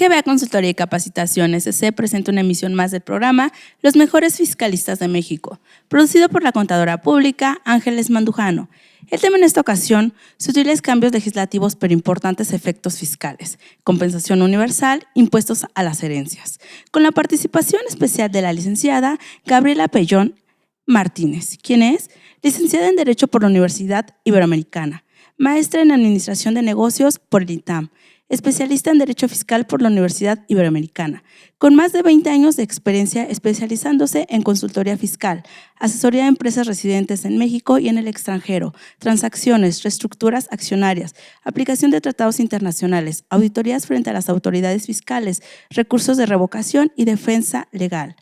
GBA Consultoría y Capacitación SC presenta una emisión más del programa Los Mejores Fiscalistas de México, producido por la contadora pública Ángeles Mandujano. El tema en esta ocasión, sutiles cambios legislativos pero importantes efectos fiscales, compensación universal, impuestos a las herencias, con la participación especial de la licenciada Gabriela Pellón Martínez, quien es licenciada en Derecho por la Universidad Iberoamericana, maestra en Administración de Negocios por el ITAM, especialista en Derecho Fiscal por la Universidad Iberoamericana, con más de 20 años de experiencia especializándose en consultoría fiscal, asesoría a empresas residentes en México y en el extranjero, transacciones, reestructuras accionarias, aplicación de tratados internacionales, auditorías frente a las autoridades fiscales, recursos de revocación y defensa legal.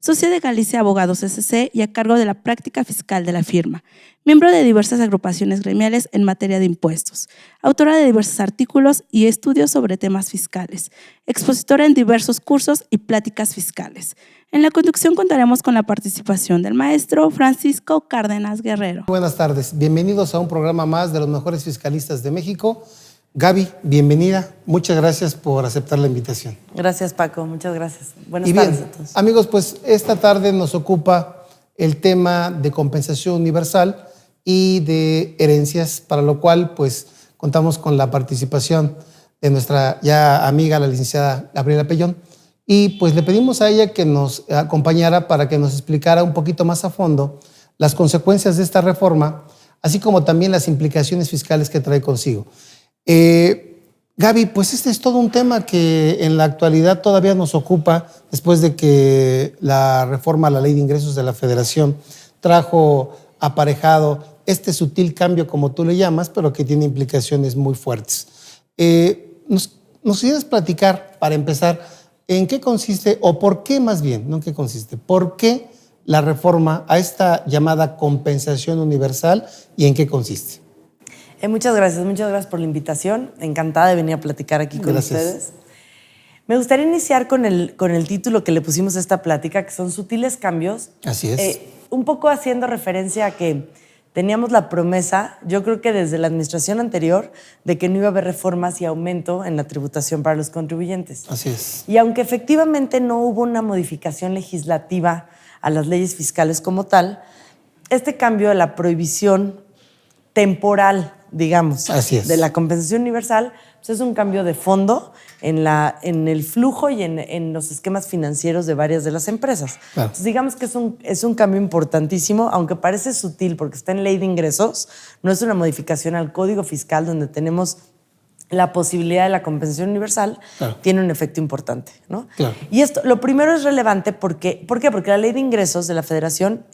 Socia de Galicia Abogados S.C. y a cargo de la práctica fiscal de la firma. Miembro de diversas agrupaciones gremiales en materia de impuestos. Autora de diversos artículos y estudios sobre temas fiscales. Expositora en diversos cursos y pláticas fiscales. En la conducción contaremos con la participación del maestro Francisco Cárdenas Guerrero. Buenas tardes. Bienvenidos a un programa más de los mejores fiscalistas de México. Gaby, bienvenida. Muchas gracias por aceptar la invitación. Gracias, Paco. Muchas gracias. Buenas tardes a todos. Amigos, pues esta tarde nos ocupa el tema de compensación universal y de herencias, para lo cual pues contamos con la participación de nuestra ya amiga, la licenciada Gabriela Pellón, y pues le pedimos a ella que nos acompañara para que nos explicara un poquito más a fondo las consecuencias de esta reforma, así como también las implicaciones fiscales que trae consigo. Gaby, pues este es todo un tema que en la actualidad todavía nos ocupa después de que la reforma a la Ley de Ingresos de la Federación trajo aparejado este sutil cambio, como tú le llamas, pero que tiene implicaciones muy fuertes. ¿Nos quieres platicar, para empezar, en qué consiste, o por qué más bien, no en qué consiste, por qué la reforma a esta llamada compensación universal y en qué consiste? Muchas gracias por la invitación. Encantada de venir a platicar aquí con ustedes. Me gustaría iniciar con el título que le pusimos a esta plática, que son sutiles cambios. Así es. Un poco haciendo referencia a que teníamos la promesa, yo creo que desde la administración anterior, de que no iba a haber reformas y aumento en la tributación para los contribuyentes. Así es. Y aunque efectivamente no hubo una modificación legislativa a las leyes fiscales como tal, este cambio de la prohibición temporal, digamos, de la compensación universal, pues es un cambio de fondo en el flujo y en los esquemas financieros de varias de las empresas. Claro. Entonces, digamos que es un cambio importantísimo, aunque parece sutil porque está en Ley de Ingresos, no es una modificación al Código Fiscal donde tenemos la posibilidad de la compensación universal. Claro. Tiene un efecto importante, ¿no? Claro. Y esto, lo primero es relevante ¿por qué? Porque la Ley de Ingresos de la Federación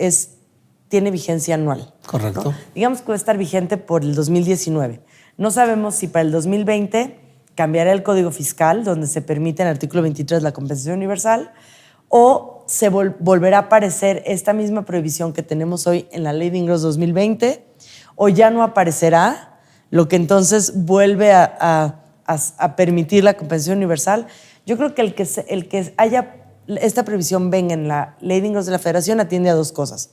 tiene vigencia anual. Correcto. ¿No? Digamos que va a estar vigente por el 2019. No sabemos si para el 2020 cambiará el Código Fiscal, donde se permite en el artículo 23 la compensación universal, o se volverá a aparecer esta misma prohibición que tenemos hoy en la Ley de Ingresos 2020, o ya no aparecerá, lo que entonces vuelve a permitir la compensación universal. Yo creo que el que haya esta prohibición venga en la Ley de Ingresos de la Federación atiende a dos cosas.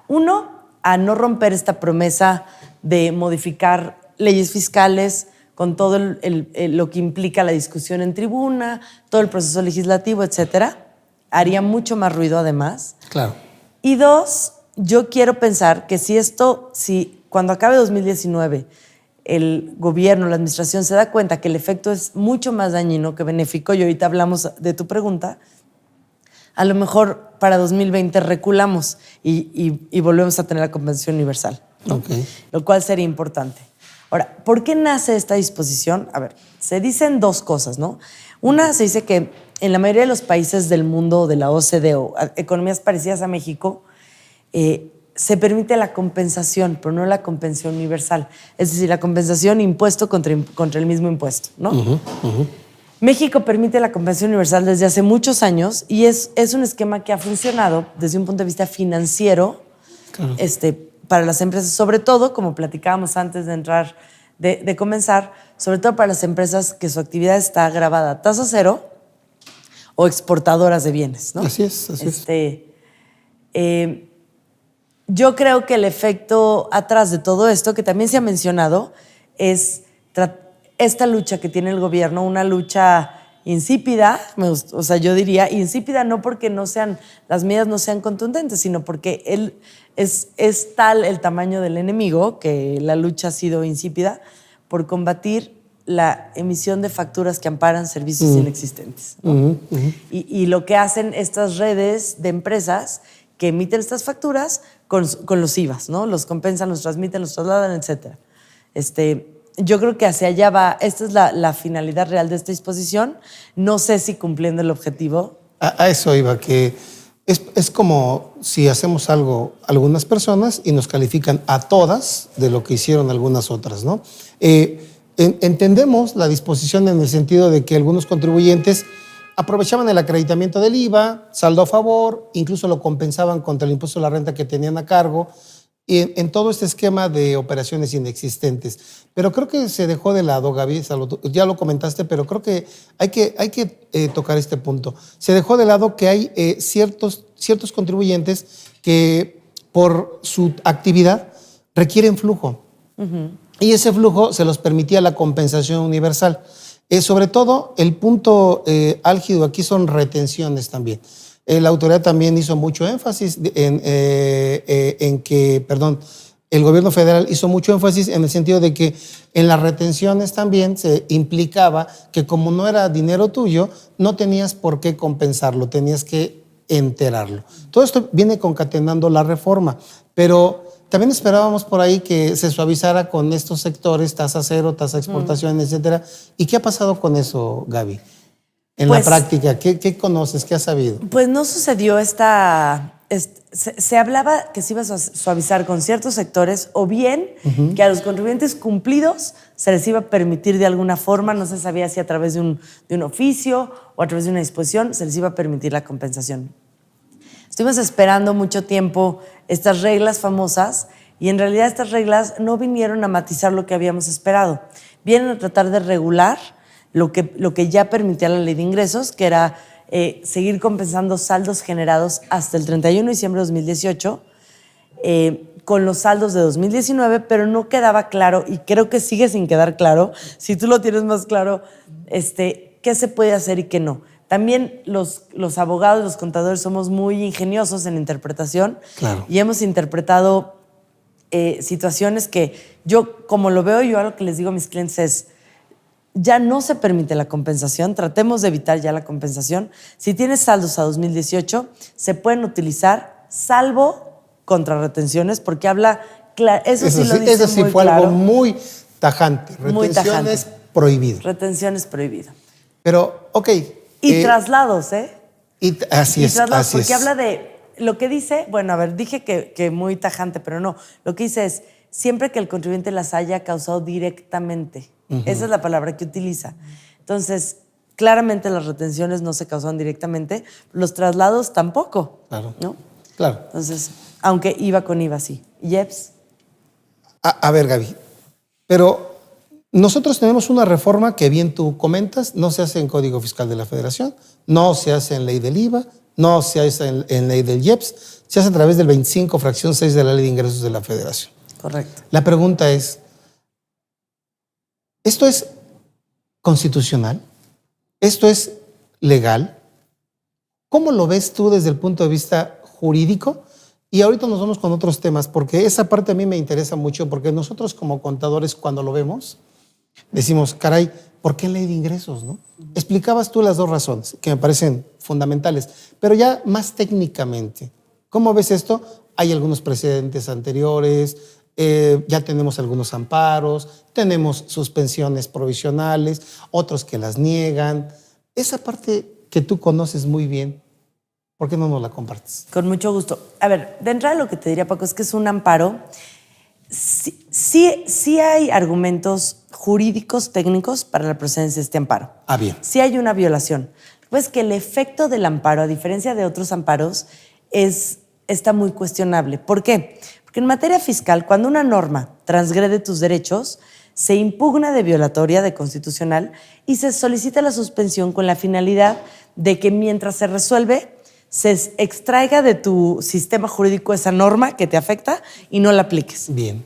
Uno, a no romper esta promesa de modificar leyes fiscales con todo lo que implica la discusión en tribuna, todo el proceso legislativo, etcétera. Haría mucho más ruido además. Claro. Y dos, yo quiero pensar que si cuando acabe 2019 el gobierno, la administración se da cuenta que el efecto es mucho más dañino que benéfico, y ahorita hablamos de tu pregunta, a lo mejor para 2020 reculamos y volvemos a tener la compensación universal, ¿no? Okay. Lo cual sería importante. Ahora, ¿por qué nace esta disposición? A ver, se dicen dos cosas, ¿no? Una, se dice que en la mayoría de los países del mundo, de la OCDE o economías parecidas a México, se permite la compensación, pero no la compensación universal. Es decir, la compensación impuesto contra el mismo impuesto, ¿no? México permite la compensación universal desde hace muchos años y es un esquema que ha funcionado desde un punto de vista financiero, claro, para las empresas, sobre todo, como platicábamos antes de entrar, de comenzar, sobre todo para las empresas que su actividad está grabada a tasa cero o exportadoras de bienes, ¿no? Así es. Yo creo que el efecto atrás de todo esto, que también se ha mencionado, es esta lucha que tiene el gobierno, una lucha insípida, o sea, yo diría insípida no porque las medidas no sean contundentes, sino porque es tal el tamaño del enemigo que la lucha ha sido insípida por combatir la emisión de facturas que amparan servicios inexistentes, ¿no? Y lo que hacen estas redes de empresas que emiten estas facturas con los IVAs, ¿no? Los compensan, los transmiten, los trasladan, etc. Yo creo que hacia allá va. Esta es la finalidad real de esta disposición. No sé si cumpliendo el objetivo. A eso iba, que es como si hacemos algo algunas personas y nos califican a todas de lo que hicieron algunas otras, ¿no? Entendemos la disposición en el sentido de que algunos contribuyentes aprovechaban el acreditamiento del IVA, saldo a favor, incluso lo compensaban contra el impuesto a la renta que tenían a cargo, y en todo este esquema de operaciones inexistentes. Pero creo que se dejó de lado, Gaby, ya lo comentaste, pero creo que hay que tocar este punto. Se dejó de lado que hay ciertos contribuyentes que por su actividad requieren flujo. Y ese flujo se los permitía la compensación universal. Sobre todo, el punto álgido aquí son retenciones también. La autoridad también hizo mucho énfasis en que, el gobierno federal hizo mucho énfasis en el sentido de que en las retenciones también se implicaba que como no era dinero tuyo, no tenías por qué compensarlo, tenías que enterarlo. Todo esto viene concatenando la reforma, pero también esperábamos por ahí que se suavizara con estos sectores, tasa cero, tasa de exportación, etcétera. ¿Y qué ha pasado con eso, Gaby? En la práctica, ¿qué conoces? ¿Qué has sabido? Pues no sucedió se hablaba que se iba a suavizar con ciertos sectores o bien que a los contribuyentes cumplidos se les iba a permitir de alguna forma, no se sabía si a través de un oficio o a través de una disposición, se les iba a permitir la compensación. Estuvimos esperando mucho tiempo estas reglas famosas y en realidad estas reglas no vinieron a matizar lo que habíamos esperado. Vienen a tratar de regular lo que ya permitía la ley de ingresos, que era seguir compensando saldos generados hasta el 31 de diciembre de 2018 con los saldos de 2019, pero no quedaba claro, y creo que sigue sin quedar claro, si tú lo tienes más claro, qué se puede hacer y qué no. También los abogados, los contadores somos muy ingeniosos en interpretación. Claro. Y hemos interpretado situaciones que yo, como lo veo yo, a lo que les digo a mis clientes es, ya no se permite la compensación, tratemos de evitar ya la compensación. Si tienes saldos a 2018, se pueden utilizar salvo contra retenciones, porque habla, eso sí lo dice eso sí muy fue claro. algo muy tajante. Retenciones prohibido. Retenciones prohibido. Pero, ok. Y traslados, Así es. Porque habla de lo que dice, bueno, a ver, dije que muy tajante, pero no. Lo que dice es, siempre que el contribuyente las haya causado directamente. Esa es la palabra que utiliza. Entonces, claramente las retenciones no se causaron directamente, los traslados tampoco. Claro. ¿No? Claro. Entonces, aunque IVA con IVA, sí. ¿Yeps? A ver, Gaby, pero nosotros tenemos una reforma que bien tú comentas, no se hace en Código Fiscal de la Federación, no se hace en ley del IVA, no se hace en ley del IEPS, se hace a través del 25, fracción 6 de la Ley de Ingresos de la Federación. Correcto. La pregunta es, ¿esto es constitucional? ¿Esto es legal? ¿Cómo lo ves tú desde el punto de vista jurídico? Y ahorita nos vamos con otros temas, porque esa parte a mí me interesa mucho, porque nosotros como contadores cuando lo vemos, decimos, caray, ¿por qué ley de ingresos, no? Explicabas tú las dos razones, que me parecen fundamentales, pero ya más técnicamente, ¿cómo ves esto? Hay algunos precedentes anteriores, ya tenemos algunos amparos, tenemos suspensiones provisionales, otros que las niegan. Esa parte que tú conoces muy bien, ¿por qué no nos la compartes? Con mucho gusto. A ver, de entrada lo que te diría, Paco, es que es un amparo. Sí hay argumentos jurídicos, técnicos para la procedencia de este amparo. Ah, bien. Sí hay una violación. Pues que el efecto del amparo, a diferencia de otros amparos, está muy cuestionable. ¿Por qué? Porque en materia fiscal, cuando una norma transgrede tus derechos, se impugna de violatoria, de constitucional, y se solicita la suspensión con la finalidad de que mientras se resuelve, se extraiga de tu sistema jurídico esa norma que te afecta y no la apliques. Bien.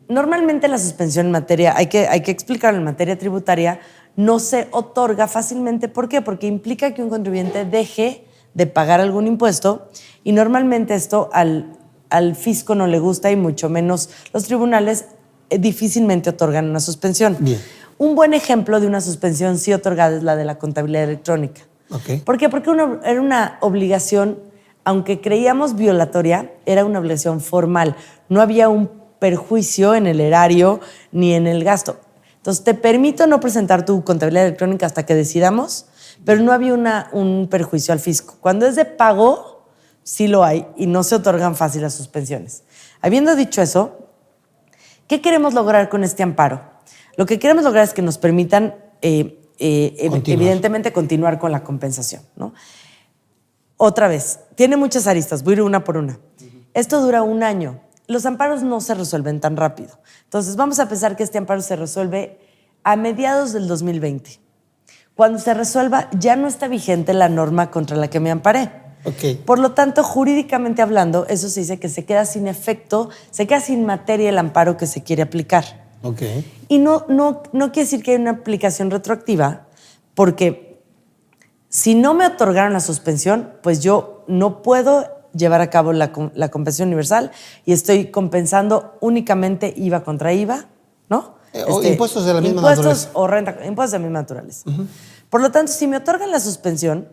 Normalmente la suspensión en materia, hay que explicarlo en materia tributaria, no se otorga fácilmente. ¿Por qué? Porque implica que un contribuyente deje de pagar algún impuesto y normalmente esto al fisco no le gusta y mucho menos los tribunales difícilmente otorgan una suspensión. Bien. Un buen ejemplo de una suspensión sí otorgada es la de la contabilidad electrónica. Ok. ¿Por qué? Porque era una obligación, aunque creíamos violatoria, era una obligación formal. No había un perjuicio en el erario ni en el gasto. Entonces, te permito no presentar tu contabilidad electrónica hasta que decidamos, pero no había un perjuicio al fisco. Cuando es de pago, sí lo hay y no se otorgan fácil las suspensiones. Habiendo dicho eso, ¿qué queremos lograr con este amparo? Lo que queremos lograr es que nos permitan, evidentemente, continuar con la compensación, ¿no? Otra vez, tiene muchas aristas, voy a ir una por una. Esto dura 1 año. Los amparos no se resuelven tan rápido. Entonces, vamos a pensar que este amparo se resuelve a mediados del 2020. Cuando se resuelva, ya no está vigente la norma contra la que me amparé. Ok. Por lo tanto, jurídicamente hablando, eso se dice que se queda sin efecto, se queda sin materia el amparo que se quiere aplicar. Ok. Y no quiere decir que hay una aplicación retroactiva, porque si no me otorgaron la suspensión, pues yo no puedo llevar a cabo la compensación universal y estoy compensando únicamente IVA contra IVA, ¿no? O impuestos de la misma impuestos naturaleza. o renta, impuestos de la misma naturaleza. Por lo tanto, si me otorgan la suspensión,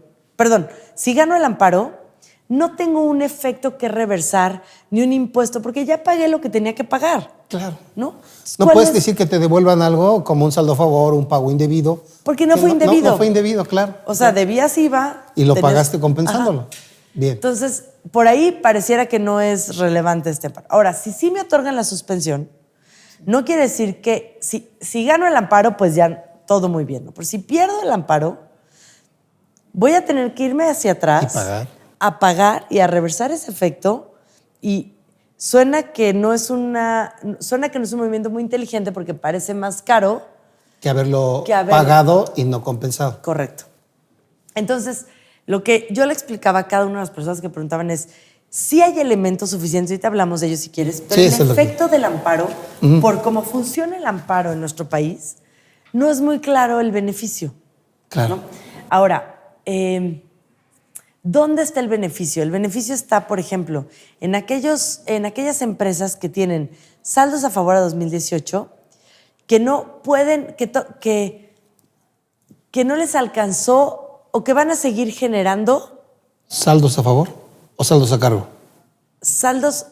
si gano el amparo, no tengo un efecto que reversar ni un impuesto, porque ya pagué lo que tenía que pagar. Claro. ¿No? No puedes decir que te devuelvan algo como un saldo a favor, un pago indebido. Porque no fue indebido. No fue indebido, claro. O sea, debías IVA. Y lo pagaste compensándolo. Ajá. Bien. Entonces, por ahí pareciera que no es relevante este amparo. Ahora, si sí me otorgan la suspensión, no quiere decir que si gano el amparo, pues ya todo muy bien, ¿no? Pero si pierdo el amparo, voy a tener que irme hacia atrás. Y pagar. A pagar y a reversar ese efecto. Y suena que no es un movimiento muy inteligente porque parece más caro Que haberlo pagado y no compensado. Correcto. Entonces, lo que yo le explicaba a cada una de las personas que preguntaban es, sí hay elementos suficientes, ahorita hablamos de ellos si quieres, pero Sí, el efecto del amparo, por cómo funciona el amparo en nuestro país, no es muy claro el beneficio. Claro. ¿No? Ahora, ¿dónde está el beneficio? El beneficio está, por ejemplo, en aquellas empresas que tienen saldos a favor a 2018, que no pueden, que no les alcanzó o que van a seguir generando ¿Saldos a favor o saldos a cargo?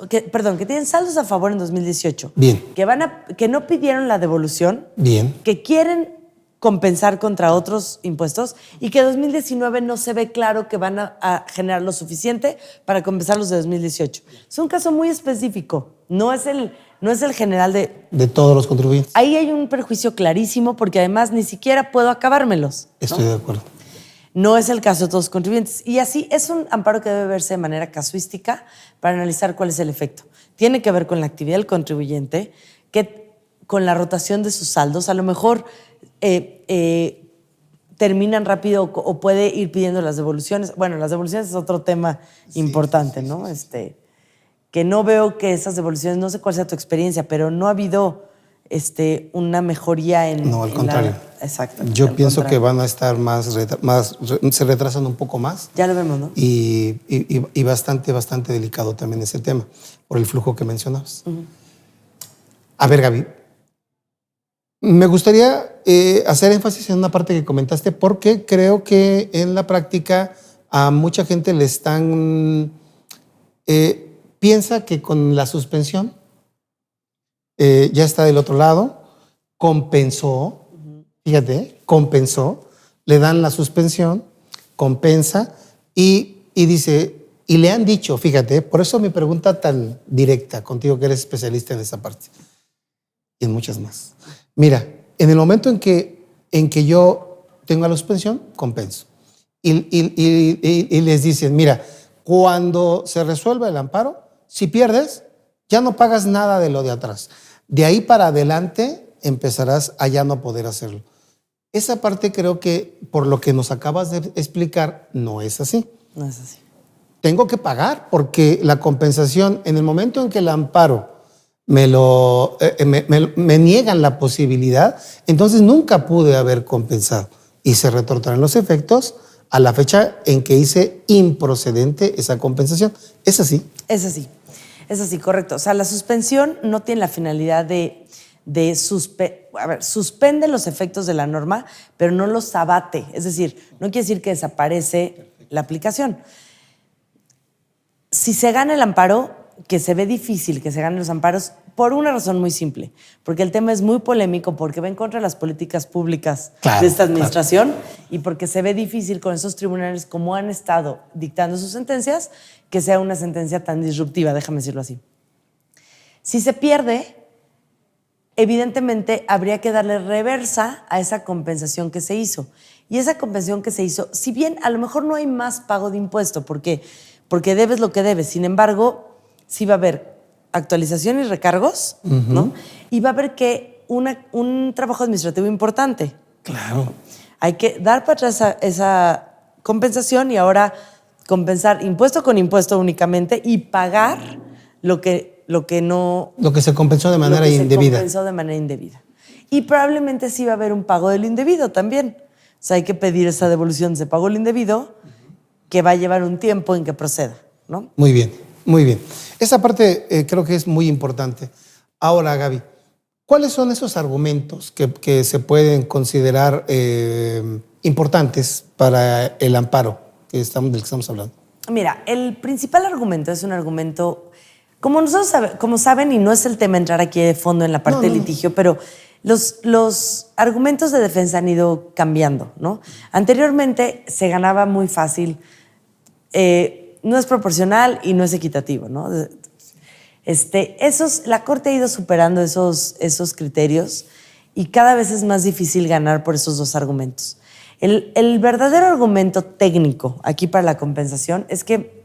que tienen saldos a favor en 2018. Bien. Que no pidieron la devolución. Bien. Que quieren compensar contra otros impuestos y que en 2019 no se ve claro que van a generar lo suficiente para compensar los de 2018. Es un caso muy específico, no es el general de todos los contribuyentes. Ahí hay un perjuicio clarísimo porque además ni siquiera puedo acabármelos, ¿no? Estoy de acuerdo. No es el caso de todos los contribuyentes. Y así es un amparo que debe verse de manera casuística para analizar cuál es el efecto. Tiene que ver con la actividad del contribuyente, con la rotación de sus saldos. A lo mejor terminan rápido o puede ir pidiendo las devoluciones. Bueno, las devoluciones es otro tema importante, ¿no? Que no veo que esas devoluciones, no sé cuál sea tu experiencia, pero no ha habido una mejoría en... No, al contrario. Exacto. Yo pienso que van a estar se retrasan un poco más. Ya lo vemos, ¿no? Y bastante delicado también ese tema, por el flujo que mencionabas. A ver, Gaby, me gustaría hacer énfasis en una parte que comentaste porque creo que en la práctica a mucha gente le están... piensa que con la suspensión ya está del otro lado, compensó, fíjate, compensó, le dan la suspensión, compensa y dice, y le han dicho, fíjate, por eso mi pregunta tan directa contigo que eres especialista en esa parte y en muchas más. Mira, en el momento en que yo tengo la suspensión, compenso. Y les dicen, mira, cuando se resuelva el amparo, si pierdes, ya no pagas nada de lo de atrás. De ahí para adelante empezarás a ya no poder hacerlo. Esa parte creo que, por lo que nos acabas de explicar, no es así. No es así. Tengo que pagar porque la compensación, en el momento en que el amparo me niegan la posibilidad, entonces nunca pude haber compensado. Y se retornaron los efectos a la fecha en que hice improcedente esa compensación. ¿Es así? Es así. Es así, correcto. O sea, la suspensión no tiene la finalidad suspende los efectos de la norma, pero no los abate. Es decir, no quiere decir que desaparece la aplicación. Si se gana el amparo, que se ve difícil que se ganen los amparos, por una razón muy simple, porque el tema es muy polémico, porque va en contra de las políticas públicas de esta administración y porque se ve difícil con esos tribunales como han estado dictando sus sentencias, que sea una sentencia tan disruptiva, déjame decirlo así. Si se pierde, evidentemente habría que darle reversa a esa compensación que se hizo. Y esa compensación que se hizo, si bien a lo mejor no hay más pago de impuesto, porque debes lo que debes, sin embargo, sí va a haber actualización y recargos, ¿no? Y va a haber que un trabajo administrativo importante. Claro. Hay que dar para atrás esa compensación y ahora compensar impuesto con impuesto únicamente y pagar lo que se compensó de manera indebida. Se compensó de manera indebida. Y probablemente sí va a haber un pago del indebido también. O sea, hay que pedir esa devolución de ese pago del indebido que va a llevar un tiempo en que proceda, ¿no? Muy bien, muy bien. Esa parte creo que es muy importante. Ahora, Gaby, ¿cuáles son esos argumentos que se pueden considerar importantes para el amparo del que estamos hablando? Mira, el principal argumento es un argumento, como saben, y no es el tema entrar aquí de fondo en la parte de litigio, pero los argumentos de defensa han ido cambiando, ¿no? Anteriormente se ganaba muy fácil, no es proporcional y no es equitativo, ¿no? La Corte ha ido superando esos criterios y cada vez es más difícil ganar por esos dos argumentos. El verdadero argumento técnico aquí para la compensación es que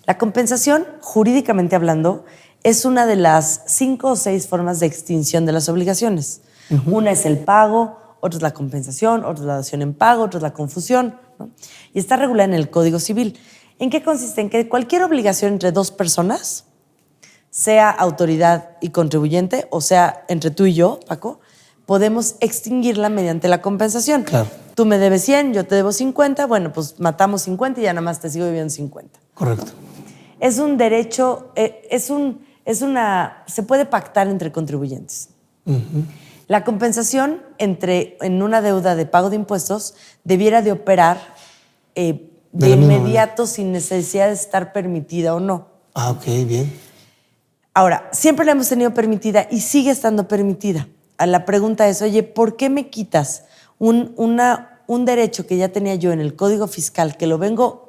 la compensación, jurídicamente hablando, es una de las 5 o 6 formas de extinción de las obligaciones. Una es el pago, otra es la compensación, otra es la dación en pago, otra es la confusión, ¿no? Y está regulada en el Código Civil. ¿En qué consiste? En que cualquier obligación entre dos personas, sea autoridad y contribuyente, o sea, entre tú y yo, Paco, podemos extinguirla mediante la compensación. Claro. Tú me debes 100, yo te debo 50, bueno, pues matamos 50 y ya nada más te sigo debiendo 50. Correcto. Es un derecho, se puede pactar entre contribuyentes. La compensación en una deuda de pago de impuestos debiera de operar de inmediato sin necesidad de estar permitida o no. Ah, ok, bien. Ahora, siempre la hemos tenido permitida y sigue estando permitida. La pregunta es, oye, ¿por qué me quitas un derecho que ya tenía yo en el Código Fiscal, que lo vengo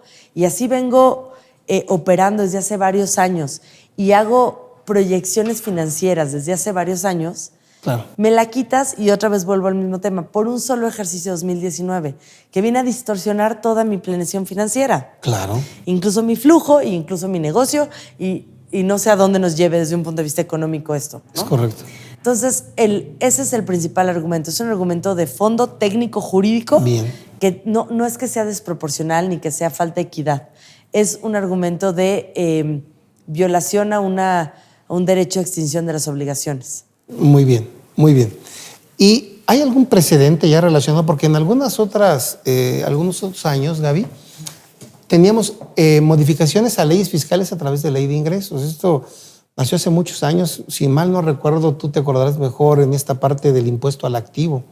operando desde hace varios años y hago proyecciones financieras desde hace varios años? Claro. Me la quitas y otra vez vuelvo al mismo tema, por un solo ejercicio 2019, que viene a distorsionar toda mi planeación financiera. Claro. Incluso mi flujo e incluso mi negocio y no sé a dónde nos lleve desde un punto de vista económico esto, ¿no? Es correcto. Entonces, ese es el principal argumento. Es un argumento de fondo técnico jurídico. Bien. Que no es que sea desproporcional ni que sea falta de equidad. Es un argumento de violación a un derecho de extinción de las obligaciones. Muy bien, muy bien. ¿Y hay algún precedente ya relacionado? Porque en algunos otros años, Gaby, teníamos modificaciones a leyes fiscales a través de ley de ingresos. Esto nació hace muchos años. Si mal no recuerdo, tú te acordarás mejor en esta parte del impuesto al activo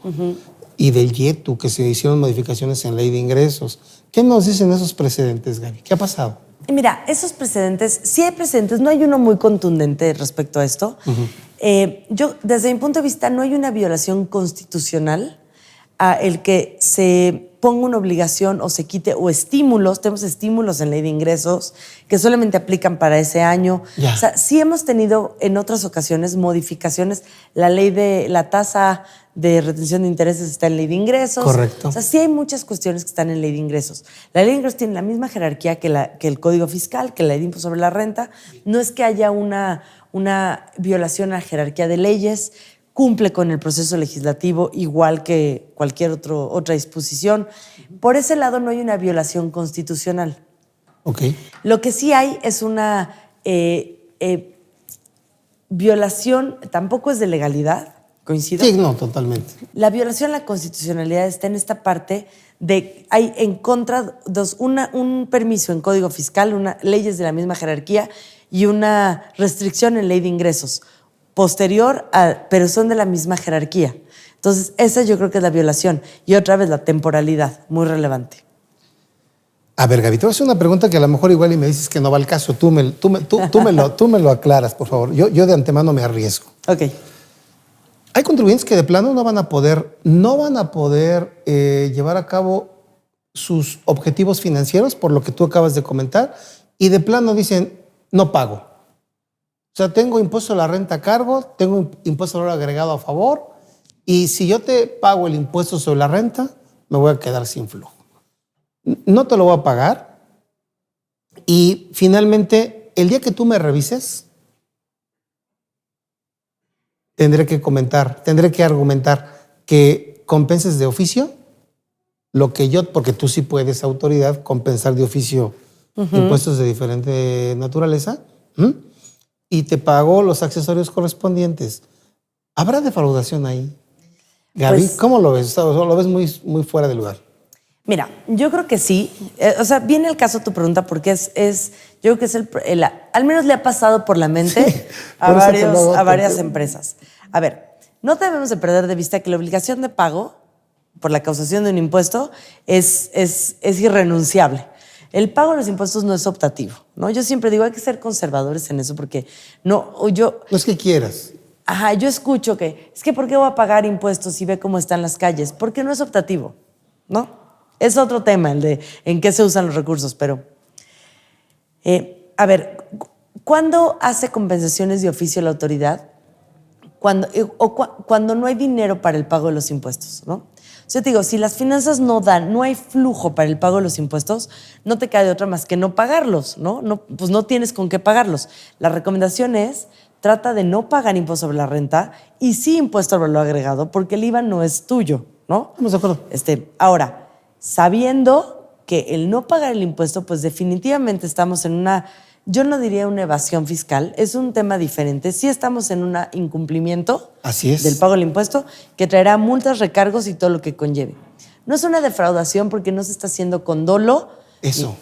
y del IETU, que se hicieron modificaciones en ley de ingresos. ¿Qué nos dicen esos precedentes, Gaby? ¿Qué ha pasado? Mira, esos precedentes, sí hay precedentes, no hay uno muy contundente respecto a esto. Yo, desde mi punto de vista, no hay una violación constitucional a el que se ponga una obligación o se quite, o estímulos, tenemos estímulos en ley de ingresos que solamente aplican para ese año. Ya. O sea, sí hemos tenido en otras ocasiones modificaciones. La ley de la tasa de retención de intereses está en ley de ingresos. Correcto. O sea, sí hay muchas cuestiones que están en ley de ingresos. La ley de ingresos tiene la misma jerarquía que el Código Fiscal, que la ley de impuesto sobre la renta. No es que haya una violación a la jerarquía de leyes, cumple con el proceso legislativo igual que cualquier otra disposición. Por ese lado no hay una violación constitucional. Okay. Lo que sí hay es una violación tampoco es de legalidad, ¿coincido? Sí, no, totalmente. La violación a la constitucionalidad está en esta parte de hay en contra un permiso en código fiscal, leyes de la misma jerarquía y una restricción en ley de ingresos posterior, pero son de la misma jerarquía. Entonces, esa yo creo que es la violación. Y otra vez, la temporalidad, muy relevante. A ver, Gaby, te voy a hacer una pregunta que a lo mejor igual y me dices que no va al caso. Tú me lo aclaras, por favor. Yo de antemano me arriesgo. Ok. Hay contribuyentes que de plano no van a poder llevar a cabo sus objetivos financieros, por lo que tú acabas de comentar, y de plano dicen, no pago. O sea, tengo impuesto a la renta a cargo, tengo impuesto al valor agregado a favor, y si yo te pago el impuesto sobre la renta, me voy a quedar sin flujo. No te lo voy a pagar, y finalmente, el día que tú me revises, tendré que argumentar que compenses de oficio lo que yo, porque tú sí puedes, autoridad, compensar de oficio impuestos de diferente naturaleza, y te pago los accesorios correspondientes. ¿Habrá defraudación ahí? Gaby, Pues, ¿cómo lo ves? ¿O lo ves muy fuera de lugar? Mira, yo creo que sí. O sea, viene el caso tu pregunta porque yo creo que es al menos le ha pasado por la mente Sí, a por eso varias empresas. A ver, no debemos de perder de vista que la obligación de pago por la causación de un impuesto es irrenunciable. El pago de los impuestos no es optativo, ¿no? Yo siempre digo, hay que ser conservadores en eso porque No es que quieras. Ajá, yo escucho que, es que ¿por qué voy a pagar impuestos si ve cómo están las calles? Porque no es optativo, ¿no? Es otro tema, el de en qué se usan los recursos, pero... a ver, ¿cuándo hace compensaciones de oficio la autoridad? Cuando no hay dinero para el pago de los impuestos, ¿no? O sea, te digo, si las finanzas no dan, no hay flujo para el pago de los impuestos, no te queda de otra más que no pagarlos, ¿no? Pues no tienes con qué pagarlos. La recomendación es, trata de no pagar impuesto sobre la renta y sí impuesto al valor agregado, porque el IVA no es tuyo, ¿no? Estamos de acuerdo. Ahora, sabiendo que el no pagar el impuesto, pues definitivamente estamos en yo no diría una evasión fiscal, es un tema diferente. Sí estamos en un incumplimiento Así es. del pago del impuesto que traerá multas, recargos y todo lo que conlleve. No es una defraudación porque no se está haciendo con dolo. Eso.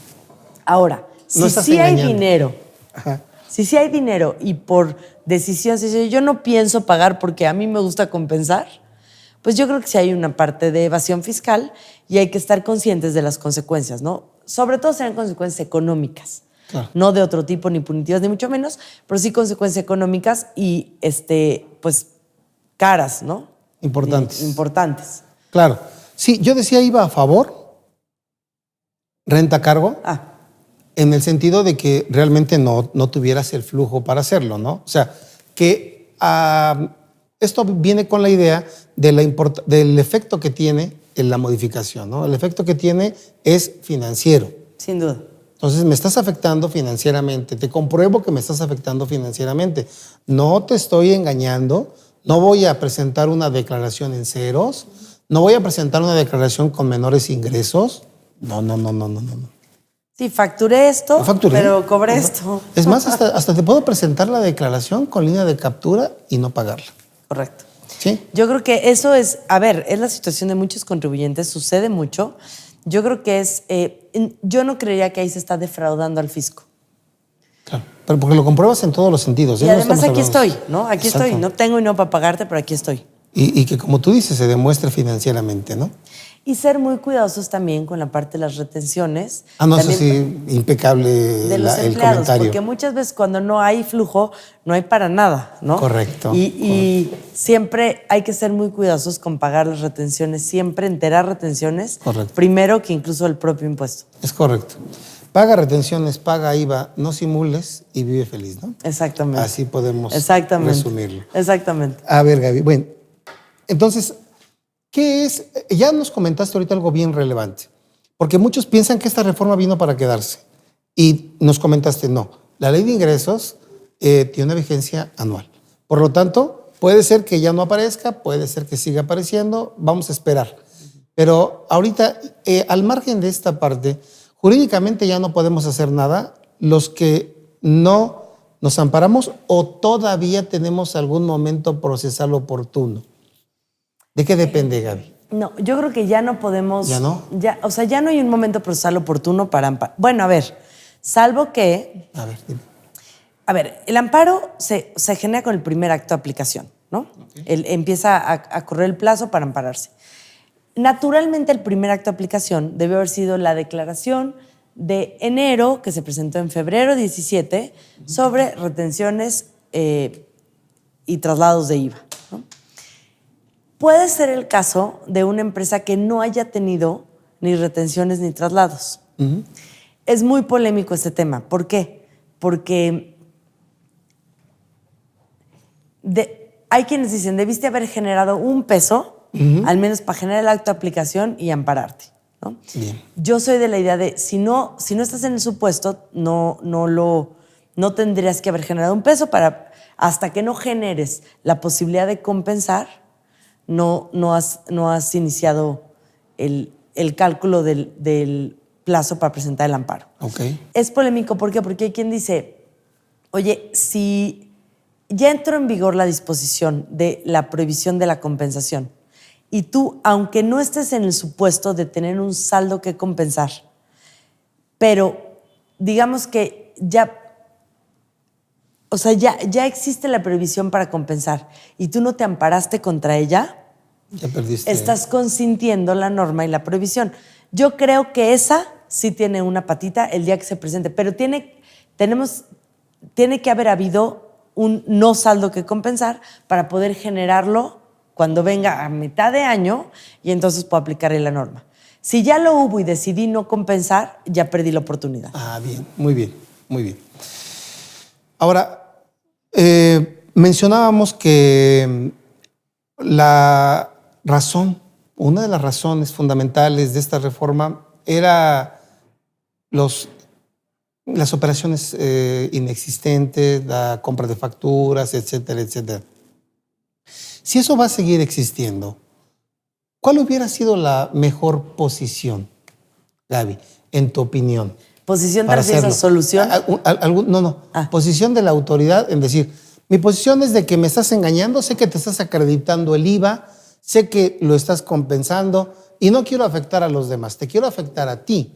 Ahora, No si estás sí hay engañando. dinero, Ajá. si sí hay dinero y por decisión, si dice, yo no pienso pagar porque a mí me gusta compensar, pues yo creo que sí hay una parte de evasión fiscal y hay que estar conscientes de las consecuencias, ¿no? Sobre todo serán consecuencias económicas. Claro. No de otro tipo, ni punitivas, ni mucho menos, pero sí consecuencias económicas y, pues, caras, ¿no? Importantes. Importantes. Claro. Sí, yo decía iba a favor, renta a cargo, en el sentido de que realmente no tuvieras el flujo para hacerlo, ¿no? O sea, que esto viene con la idea del efecto que tiene en la modificación, ¿no? El efecto que tiene es financiero. Sin duda. Entonces, me estás afectando financieramente. Te compruebo que me estás afectando financieramente. No te estoy engañando. No voy a presentar una declaración en ceros. No voy a presentar una declaración con menores ingresos. No. Sí, facturé esto, pero cobré esto. Es más, hasta te puedo presentar la declaración con línea de captura y no pagarla. Correcto. ¿Sí? Yo creo que eso es la situación de muchos contribuyentes, sucede mucho. Yo creo que yo no creería que ahí se está defraudando al fisco. Claro, pero porque lo compruebas en todos los sentidos. Y No además estamos aquí hablando- estoy, ¿no? Aquí Exacto. estoy. No tengo y no para pagarte, pero aquí estoy. Y que como tú dices, se demuestre financieramente, ¿no? Y ser muy cuidadosos también con la parte de las retenciones. No, eso También sí, impecable de los el empleados, comentario. porque muchas veces cuando no hay flujo, no hay para nada, ¿no? Correcto. Y siempre hay que ser muy cuidadosos con pagar las retenciones, siempre enterar retenciones. Correcto. Primero que incluso el propio impuesto. Es correcto. Paga retenciones, paga IVA, no simules y vive feliz, ¿no? Exactamente. Así podemos Exactamente. resumirlo. Exactamente. A ver, Gaby, bueno, entonces, ¿qué es? Ya nos comentaste ahorita algo bien relevante, porque muchos piensan que esta reforma vino para quedarse y nos comentaste, no, la ley de ingresos tiene una vigencia anual. Por lo tanto, puede ser que ya no aparezca, puede ser que siga apareciendo, vamos a esperar. Pero ahorita, al margen de esta parte, jurídicamente ya no podemos hacer nada. Los que no ¿Nos amparamos o todavía tenemos algún momento procesal oportuno? ¿De qué depende, Gaby? No, yo creo que ya no podemos... ¿Ya no? O sea, ya no hay un momento procesal oportuno para amparar. Bueno, a ver, salvo que... A ver, dime. A ver, el amparo se genera con el primer acto de aplicación, ¿no? Okay. Empieza a correr el plazo para ampararse. Naturalmente, el primer acto de aplicación debe haber sido la declaración de enero, que se presentó en febrero 17, sobre retenciones y traslados de IVA, ¿no? Puede ser el caso de una empresa que no haya tenido ni retenciones ni traslados. Es muy polémico este tema. ¿Por qué? Porque hay quienes dicen, debiste haber generado un peso, al menos para generar el acto de aplicación y ampararte, ¿no? Bien. Yo soy de la idea de, si no estás en el supuesto, no tendrías que haber generado un peso hasta que no generes la posibilidad de compensar, no has iniciado el cálculo del plazo para presentar el amparo. Okay. Es polémico, ¿por qué? Porque hay quien dice, oye, si ya entró en vigor la disposición de la prohibición de la compensación y tú, aunque no estés en el supuesto de tener un saldo que compensar, pero digamos que ya existe la prohibición para compensar y tú no te amparaste contra ella, ya perdiste. Estás consintiendo la norma y la prohibición. Yo creo que esa sí tiene una patita el día que se presente, pero tiene que haber habido un no saldo que compensar para poder generarlo cuando venga a mitad de año y entonces puedo aplicarle la norma. Si ya lo hubo y decidí no compensar, ya perdí la oportunidad. Ah, bien, muy bien, muy bien. Ahora, mencionábamos que una de las razones fundamentales de esta reforma era las operaciones inexistentes, la compra de facturas, etcétera, etcétera. Si eso va a seguir existiendo, ¿cuál hubiera sido la mejor posición, Gaby, en tu opinión? ¿Posición de esa solución? Posición de la autoridad en decir, mi posición es de que me estás engañando, sé que te estás acreditando el IVA, sé que lo estás compensando y no quiero afectar a los demás, te quiero afectar a ti.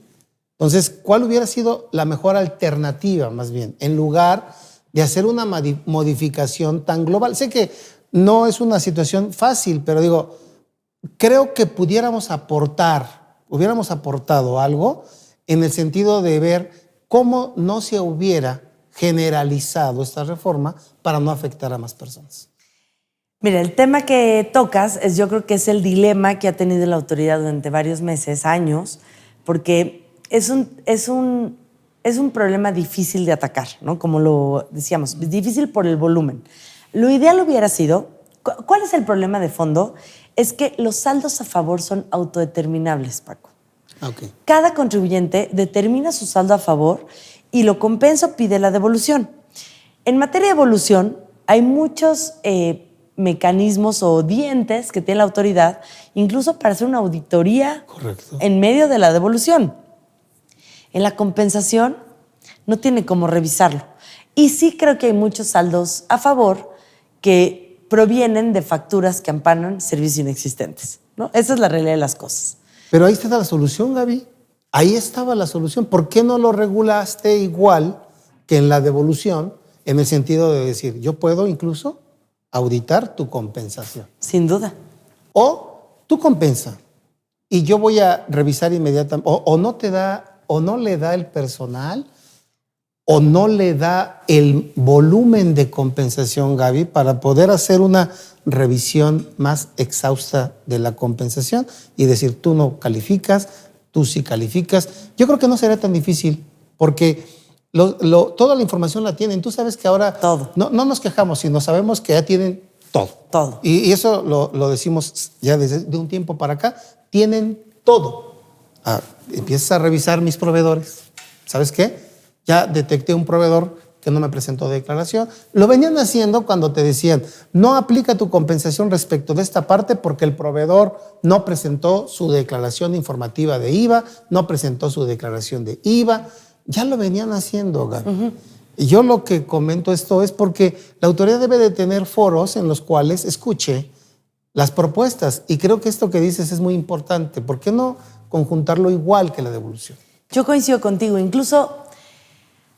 Entonces, ¿cuál hubiera sido la mejor alternativa, más bien, en lugar de hacer una modificación tan global? Sé que no es una situación fácil, pero digo, creo que hubiéramos aportado algo en el sentido de ver cómo no se hubiera generalizado esta reforma para no afectar a más personas. Mira, el tema que tocas yo creo que es el dilema que ha tenido la autoridad durante varios meses, años, porque es un problema difícil de atacar, ¿no? Como lo decíamos, difícil por el volumen. Lo ideal hubiera sido, ¿cuál es el problema de fondo? Es que los saldos a favor son autodeterminables, Paco. Okay. Cada contribuyente determina su saldo a favor y lo compensa o pide la devolución. En materia de devolución, hay muchos mecanismos o dientes que tiene la autoridad, incluso para hacer una auditoría. Correcto. En medio de la devolución. En la compensación no tiene cómo revisarlo. Y sí creo que hay muchos saldos a favor que provienen de facturas que amparan servicios inexistentes, ¿no? Esa es la realidad de las cosas. Pero ahí está la solución, Gaby. Ahí estaba la solución. ¿Por qué no lo regulaste igual que en la devolución, en el sentido de decir, yo puedo incluso auditar tu compensación? Sin duda. O tú compensa y yo voy a revisar inmediatamente, o no le da el personal, o no le da el volumen de compensación, Gaby, para poder hacer una revisión más exhausta de la compensación y decir, tú no calificas, tú sí calificas. Yo creo que no sería tan difícil porque toda la información la tienen. Tú sabes que ahora todo. No nos quejamos, sino sabemos que ya tienen todo. Todo. Y eso lo decimos ya desde un tiempo para acá. Tienen todo. Empiezas a revisar mis proveedores. ¿Sabes qué? Ya detecté un proveedor que no me presentó declaración. Lo venían haciendo cuando te decían, no aplica tu compensación respecto de esta parte porque el proveedor no presentó su declaración informativa de IVA, no presentó su declaración de IVA. Ya lo venían haciendo, Gaby. Y yo lo que comento esto es porque la autoridad debe de tener foros en los cuales escuche las propuestas. Y creo que esto que dices es muy importante. ¿Por qué no conjuntarlo igual que la devolución? Yo coincido contigo. Incluso,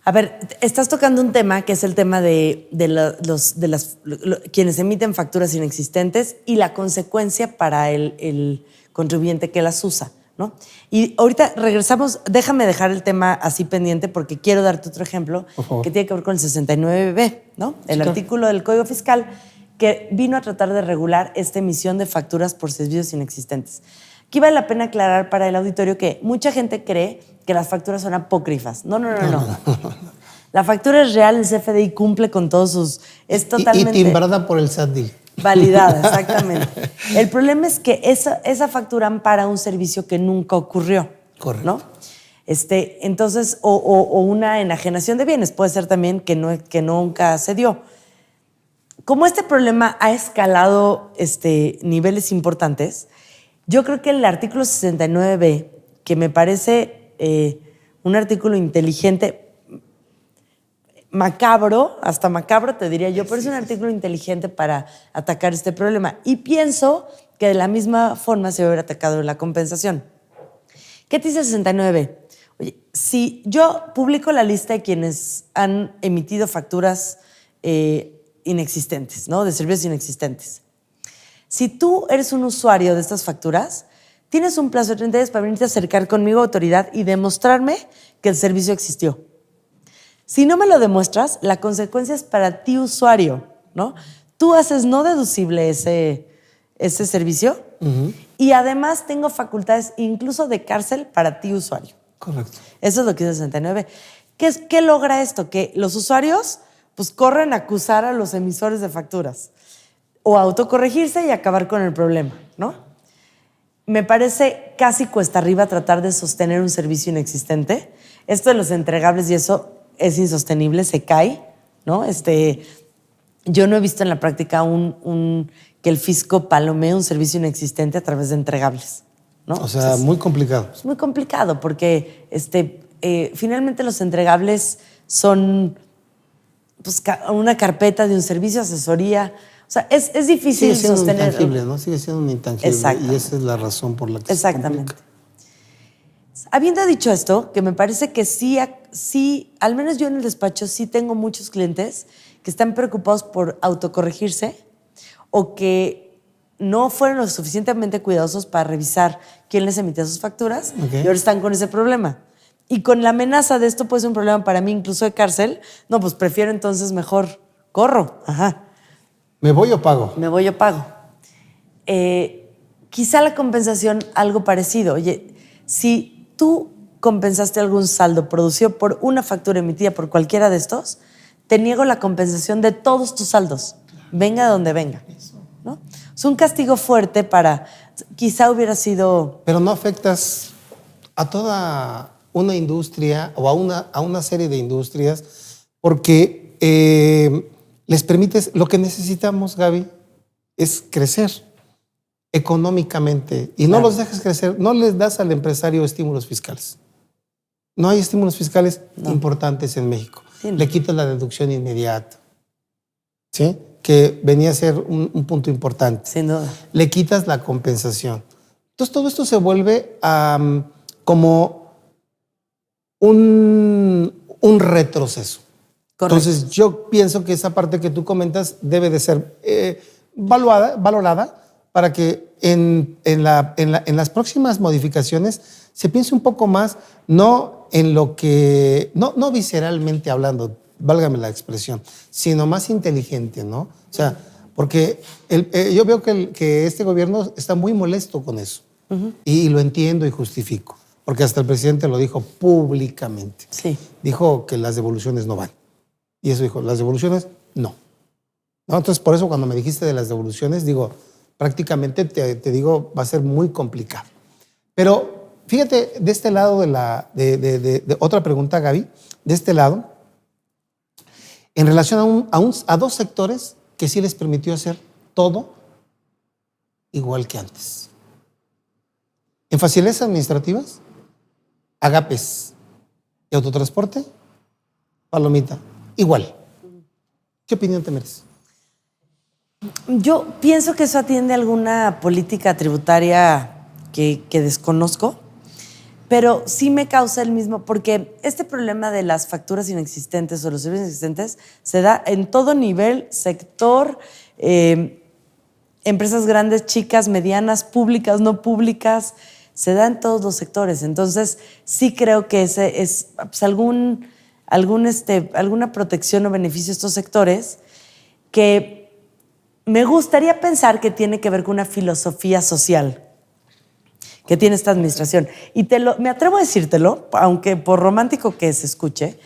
a ver, estás tocando un tema que es el tema de quienes emiten facturas inexistentes y la consecuencia para el contribuyente que las usa, ¿no? Y ahorita regresamos, déjame dejar el tema así pendiente porque quiero darte otro ejemplo que tiene que ver con el 69B, ¿no? El artículo del Código Fiscal que vino a tratar de regular esta emisión de facturas por servicios inexistentes. Aquí vale la pena aclarar para el auditorio que mucha gente cree que las facturas son apócrifas. No. La factura es real, el CFDI cumple con todos sus... Es totalmente... Y timbrada por el SAT-DIL. Validada, exactamente. El problema es que esa factura ampara un servicio que nunca ocurrió. Correcto. ¿No? Entonces, o una enajenación de bienes, puede ser también que nunca se dio. Como este problema ha escalado niveles importantes, yo creo que el artículo 69B, que me parece un artículo inteligente, macabro, hasta macabro te diría yo, pero es un artículo inteligente para atacar este problema. Y pienso que de la misma forma se debe haber atacado la compensación. ¿Qué te dice el 69B? Oye, si yo publico la lista de quienes han emitido facturas inexistentes, ¿no? De servicios inexistentes. Si tú eres un usuario de estas facturas, tienes un plazo de 30 días para venirte a acercar conmigo, autoridad, y demostrarme que el servicio existió. Si no me lo demuestras, la consecuencia es para ti, usuario, ¿no? Tú haces no deducible ese servicio y además tengo facultades incluso de cárcel para ti, usuario. Correcto. Eso es lo que dice el 69. ¿Qué logra esto? Que los usuarios pues corren a acusar a los emisores de facturas o a autocorregirse y acabar con el problema, ¿no? Me parece casi cuesta arriba tratar de sostener un servicio inexistente. Esto de los entregables y eso es insostenible, se cae, ¿no? Yo no he visto en la práctica que el fisco palomee un servicio inexistente a través de entregables, ¿no? O sea, muy complicado. Es muy complicado porque finalmente los entregables son pues, una carpeta de un servicio, asesoría. O sea, es difícil Sigue siendo sostener. un intangible, ¿no? Sigue siendo un intangible. Y esa es la razón por la que Exactamente. se complica. Habiendo dicho esto, que me parece que sí, al menos yo en el despacho sí tengo muchos clientes que están preocupados por autocorregirse o que no fueron lo suficientemente cuidadosos para revisar quién les emitía sus facturas y ahora están con ese problema. Y con la amenaza de esto puede ser un problema para mí incluso de cárcel, no, pues prefiero entonces mejor corro. Ajá. ¿Me voy o pago? Me voy o pago. Quizá la compensación algo parecido. Oye, si tú compensaste algún saldo producido por una factura emitida por cualquiera de estos, te niego la compensación de todos tus saldos, venga de donde venga, ¿no? Es un castigo fuerte para... Quizá hubiera sido... Pero no afectas a toda una industria o a una serie de industrias porque les permites... Lo que necesitamos, Gaby, es crecer económicamente y no los dejes crecer, no les das al empresario estímulos fiscales. No hay estímulos fiscales importantes en México. Sí, no. Le quitas la deducción inmediata, ¿sí? Que venía a ser un punto importante. Sin duda. Le quitas la compensación. Entonces todo esto se vuelve como un retroceso. Correcto. Entonces yo pienso que esa parte que tú comentas debe de ser valorada para que en las próximas modificaciones se piense un poco más, no en lo que, no visceralmente hablando, válgame la expresión, sino más inteligente, ¿no? O sea, porque yo veo que este gobierno está muy molesto con eso. Y lo entiendo y justifico, porque hasta el presidente lo dijo públicamente. Sí. Dijo que las devoluciones no van. Y eso dijo, las devoluciones no. Entonces, por eso cuando me dijiste de las devoluciones, digo, prácticamente te digo, va a ser muy complicado. Pero fíjate, de este lado de otra pregunta, Gaby, de este lado, en relación a dos sectores que sí les permitió hacer todo igual que antes. En facilidades administrativas, agapes y autotransporte, palomita. igual. ¿Qué opinión te merece? Yo pienso que eso atiende a alguna política tributaria que desconozco, pero sí me causa el mismo, porque este problema de las facturas inexistentes o los servicios inexistentes se da en todo nivel, sector, empresas grandes, chicas, medianas, públicas, no públicas, se da en todos los sectores. Entonces, sí creo que ese es pues, alguna protección o beneficio a estos sectores que me gustaría pensar que tiene que ver con una filosofía social que tiene esta administración. Y me atrevo a decírtelo, aunque por romántico que se escuche,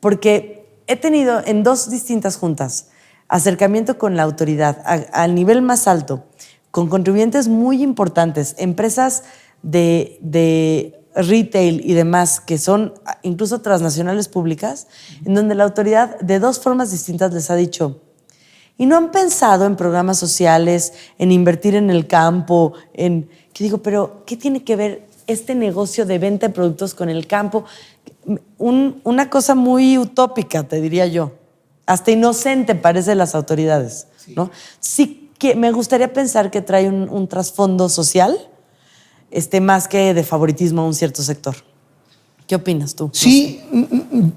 porque he tenido en 2 distintas juntas acercamiento con la autoridad al nivel más alto, con contribuyentes muy importantes, empresas de retail y demás, que son incluso transnacionales públicas, en donde la autoridad de 2 formas distintas les ha dicho: ¿y no han pensado en programas sociales, en invertir en el campo? Que digo, pero ¿qué tiene que ver este negocio de venta de productos con el campo? Una cosa muy utópica, te diría yo. Hasta inocente parece las autoridades, sí. ¿No? Sí que me gustaría pensar que trae un trasfondo social, más que de favoritismo a un cierto sector. ¿Qué opinas tú? Sí,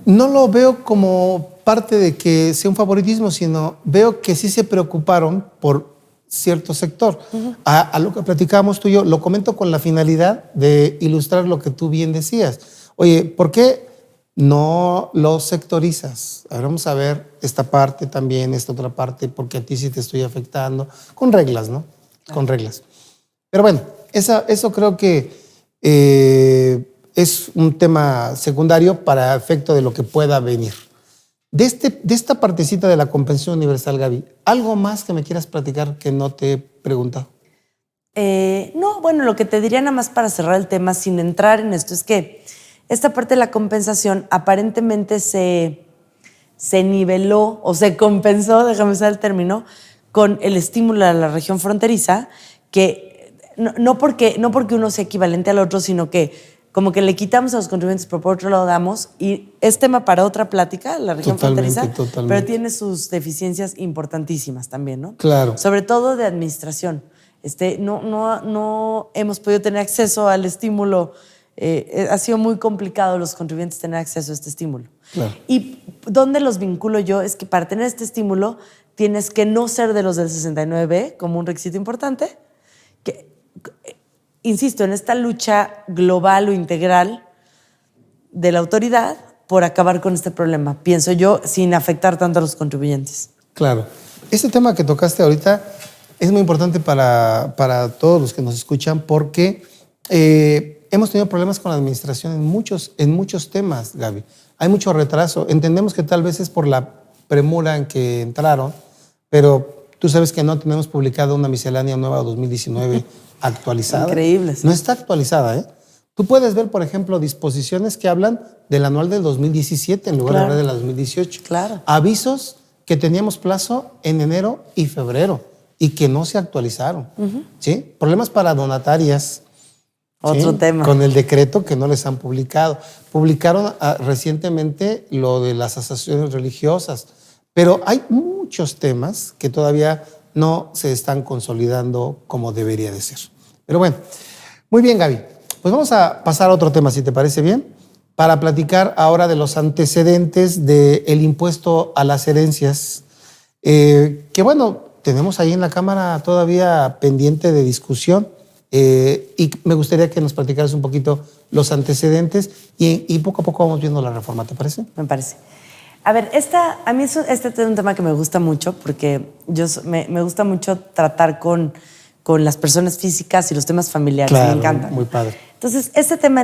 no lo veo como parte de que sea un favoritismo, sino veo que sí se preocuparon por cierto sector. Uh-huh. A lo que platicábamos tú y yo, lo comento con la finalidad de ilustrar lo que tú bien decías. Oye, ¿por qué no lo sectorizas? A ver, vamos a ver esta parte también, esta otra parte, porque a ti sí te estoy afectando. Con reglas, ¿no? Claro. Con reglas. Pero bueno, eso creo que es un tema secundario para efecto de lo que pueda venir. De esta partecita de la compensación universal, Gaby, ¿algo más que me quieras platicar que no te he preguntado? No, bueno, lo que te diría nada más para cerrar el tema sin entrar en esto es que esta parte de la compensación aparentemente se niveló o se compensó, déjame usar el término, con el estímulo a la región fronteriza, que no porque uno sea equivalente al otro, sino que como que le quitamos a los contribuyentes, pero por otro lado damos, y es tema para otra plática, la región fronteriza, pero tiene sus deficiencias importantísimas también, ¿no? Claro. Sobre todo de administración. No hemos podido tener acceso al estímulo, ha sido muy complicado los contribuyentes tener acceso a este estímulo. Claro. Y ¿dónde los vinculo yo? Es que para tener este estímulo tienes que no ser de los del 69B como un requisito importante, insisto, en esta lucha global o integral de la autoridad por acabar con este problema, pienso yo, sin afectar tanto a los contribuyentes. Claro. Este tema que tocaste ahorita es muy importante para todos los que nos escuchan porque hemos tenido problemas con la administración en muchos temas, Gaby. Hay mucho retraso. Entendemos que tal vez es por la premura en que entraron, pero tú sabes que no tenemos publicada una miscelánea nueva 2019 actualizada. Increíble. Sí. No está actualizada, ¿eh? Tú puedes ver, por ejemplo, disposiciones que hablan del anual del 2017 en lugar de hablar de la 2018. Claro. Avisos que teníamos plazo en enero y febrero y que no se actualizaron. Uh-huh. ¿Sí? Problemas para donatarias. Otro tema. Con el decreto que no les han publicado. Publicaron recientemente lo de las asociaciones religiosas, pero hay muchos temas que todavía no se están consolidando como debería de ser. Pero bueno, muy bien, Gaby. Pues vamos a pasar a otro tema, si te parece bien, para platicar ahora de los antecedentes del impuesto a las herencias, que bueno, tenemos ahí en la Cámara todavía pendiente de discusión, y me gustaría que nos platicaras un poquito los antecedentes y poco a poco vamos viendo la reforma, ¿te parece? Me parece. A ver, a mí este es un tema que me gusta mucho porque me gusta mucho tratar con las personas físicas y los temas familiares. Claro, me encanta. Muy padre. Entonces, este tema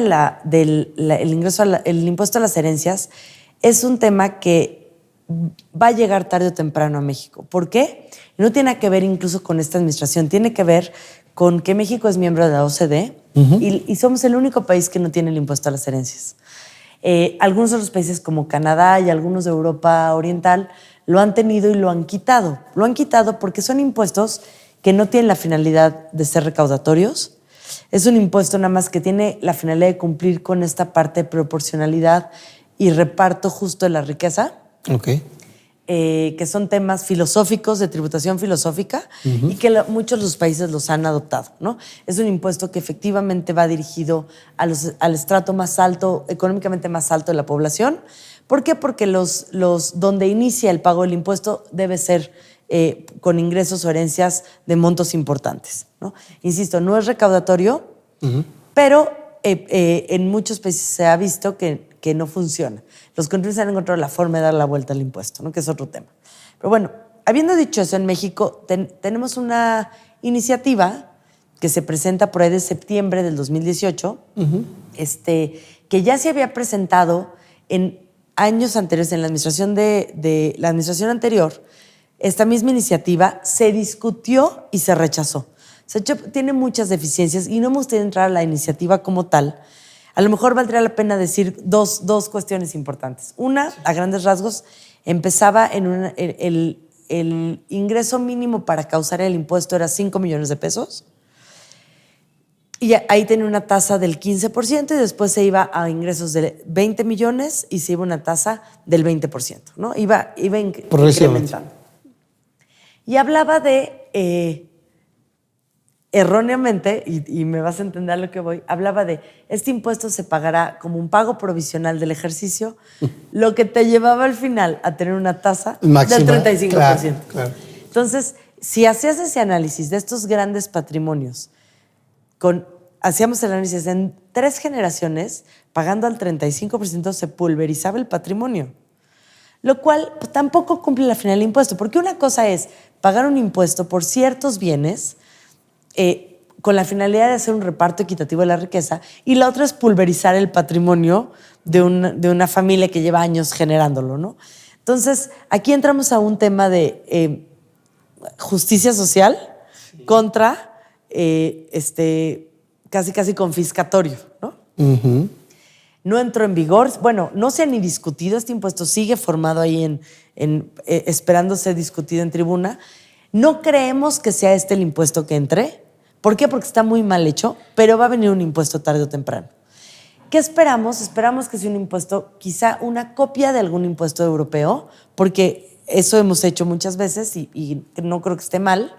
el impuesto a las herencias es un tema que va a llegar tarde o temprano a México. ¿Por qué? No tiene que ver incluso con esta administración, tiene que ver con que México es miembro de la OCDE uh-huh. y somos el único país que no tiene el impuesto a las herencias. Algunos otros países como Canadá y algunos de Europa Oriental lo han tenido y lo han quitado. Lo han quitado porque son impuestos que no tienen la finalidad de ser recaudatorios. Es un impuesto nada más que tiene la finalidad de cumplir con esta parte de proporcionalidad y reparto justo de la riqueza. Ok. Que son temas filosóficos, de tributación filosófica, y que muchos de los países los han adoptado, ¿no? Es un impuesto que efectivamente va dirigido al estrato más alto, económicamente más alto de la población. ¿Por qué? Porque donde inicia el pago del impuesto debe ser con ingresos o herencias de montos importantes, ¿no? Insisto, no es recaudatorio, pero en muchos países se ha visto que no funciona. Los contribuyentes han encontrado la forma de dar la vuelta al impuesto, ¿no? Que es otro tema. Pero bueno, habiendo dicho eso, en México tenemos una iniciativa que se presenta por ahí de septiembre del 2018, que ya se había presentado en años anteriores, en la administración de la administración anterior. Esta misma iniciativa se discutió y se rechazó. Tiene muchas deficiencias y no me gustaría entrar a la iniciativa como tal. A lo mejor valdría la pena decir dos cuestiones importantes. Una, a grandes rasgos, empezaba el ingreso mínimo para causar el impuesto era 5 millones de pesos. Y ahí tenía una tasa del 15% y después se iba a ingresos de 20 millones y se iba a una tasa del 20%, ¿no? Iba incrementando. Y hablaba de... erróneamente, y me vas a entender a lo que voy, hablaba de este impuesto se pagará como un pago provisional del ejercicio, lo que te llevaba al final a tener una tasa máxima, del 35%. Claro. Entonces, si hacías ese análisis de estos grandes patrimonios, hacíamos el análisis en 3 generaciones, pagando al 35% se pulverizaba el patrimonio, lo cual pues, tampoco cumple la finalidad del impuesto, porque una cosa es pagar un impuesto por ciertos bienes con la finalidad de hacer un reparto equitativo de la riqueza, y la otra es pulverizar el patrimonio de una familia que lleva años generándolo, ¿no? Entonces, aquí entramos a un tema de justicia social contra casi confiscatorio, ¿no? No entró en vigor, bueno, no se ha ni discutido, este impuesto sigue formado ahí esperando ser discutido en tribuna. No creemos que sea este el impuesto que entre. ¿Por qué? Porque está muy mal hecho, pero va a venir un impuesto tarde o temprano. ¿Qué esperamos? Esperamos que sea un impuesto, quizá una copia de algún impuesto europeo, porque eso hemos hecho muchas veces y no creo que esté mal,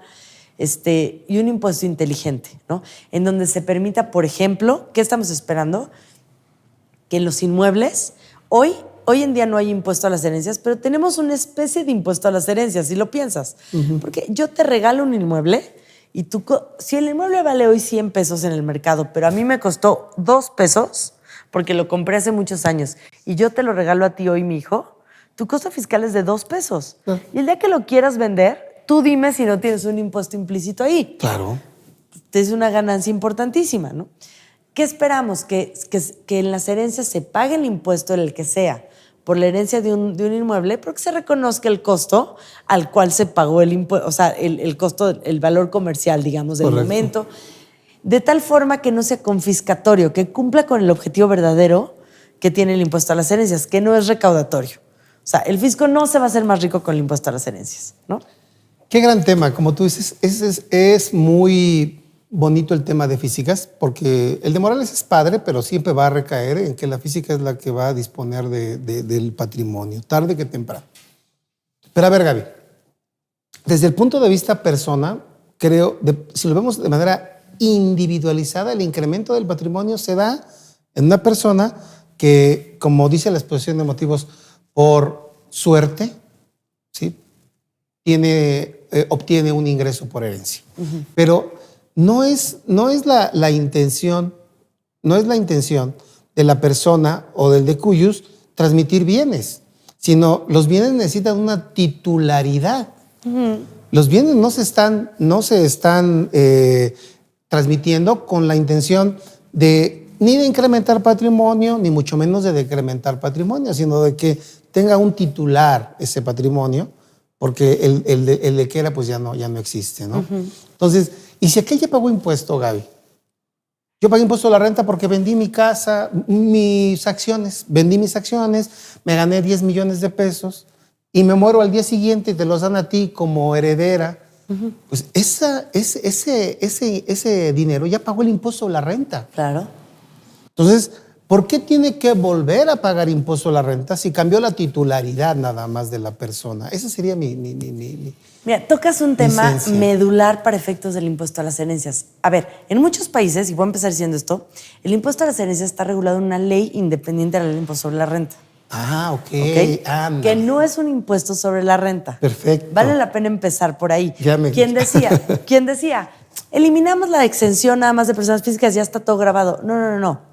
y un impuesto inteligente, ¿no? En donde se permita, por ejemplo, ¿qué estamos esperando? Que en los inmuebles, hoy en día no hay impuesto a las herencias, pero tenemos una especie de impuesto a las herencias, si lo piensas. Porque yo te regalo un inmueble y si el inmueble vale hoy 100 pesos en el mercado, pero a mí me costó 2 pesos, porque lo compré hace muchos años, y yo te lo regalo a ti hoy, mi hijo, tu costo fiscal es de 2 pesos. Y el día que lo quieras vender, tú dime si no tienes un impuesto implícito ahí. Claro. Es una ganancia importantísima, ¿no? ¿Qué esperamos? Que en las herencias se pague el impuesto, el que sea, por la herencia de un inmueble, pero que se reconozca el costo al cual se pagó el impuesto, o sea, el costo, el valor comercial, digamos, del momento, de tal forma que no sea confiscatorio, que cumpla con el objetivo verdadero que tiene el impuesto a las herencias, que no es recaudatorio. O sea, el fisco no se va a hacer más rico con el impuesto a las herencias, ¿no? Qué gran tema, como tú dices, es muy bonito el tema de físicas, porque el de Morales es padre, pero siempre va a recaer en que la física es la que va a disponer del patrimonio, tarde que temprano. Pero a ver, Gaby, desde el punto de vista persona, creo, si lo vemos de manera individualizada, el incremento del patrimonio se da en una persona que, como dice la exposición de motivos, por suerte, ¿sí? Obtiene un ingreso por herencia. Pero no es la intención de la persona o del decuyus transmitir bienes, sino los bienes necesitan una titularidad. Los bienes no se están transmitiendo con la intención ni de incrementar patrimonio, ni mucho menos de decrementar patrimonio, sino de que tenga un titular ese patrimonio, porque el de que era pues ya no existe, ¿no? Entonces, ¿y si aquel ya pagó impuesto, Gaby? Yo pagué impuesto a la renta porque vendí mi casa, vendí mis acciones, me gané 10 millones de pesos y me muero al día siguiente y te los dan a ti como heredera. Pues ese dinero ya pagó el impuesto a la renta. Claro. Entonces, ¿Por qué tiene que volver a pagar impuesto a la renta si cambió la titularidad nada más de la persona? Esa sería mi Mira, tocas un tema esencia. medular para efectos del impuesto a las herencias. A ver, en muchos países, y voy a empezar diciendo esto, el impuesto a las herencias está regulado en una ley independiente de la ley de impuesto sobre la renta. Ah, ok. ¿Ok? Anda. Que no es un impuesto sobre la renta. Perfecto. Vale la pena empezar por ahí. Ya me ¿Quién decía? Eliminamos la exención nada más de personas físicas, ya está todo grabado. No.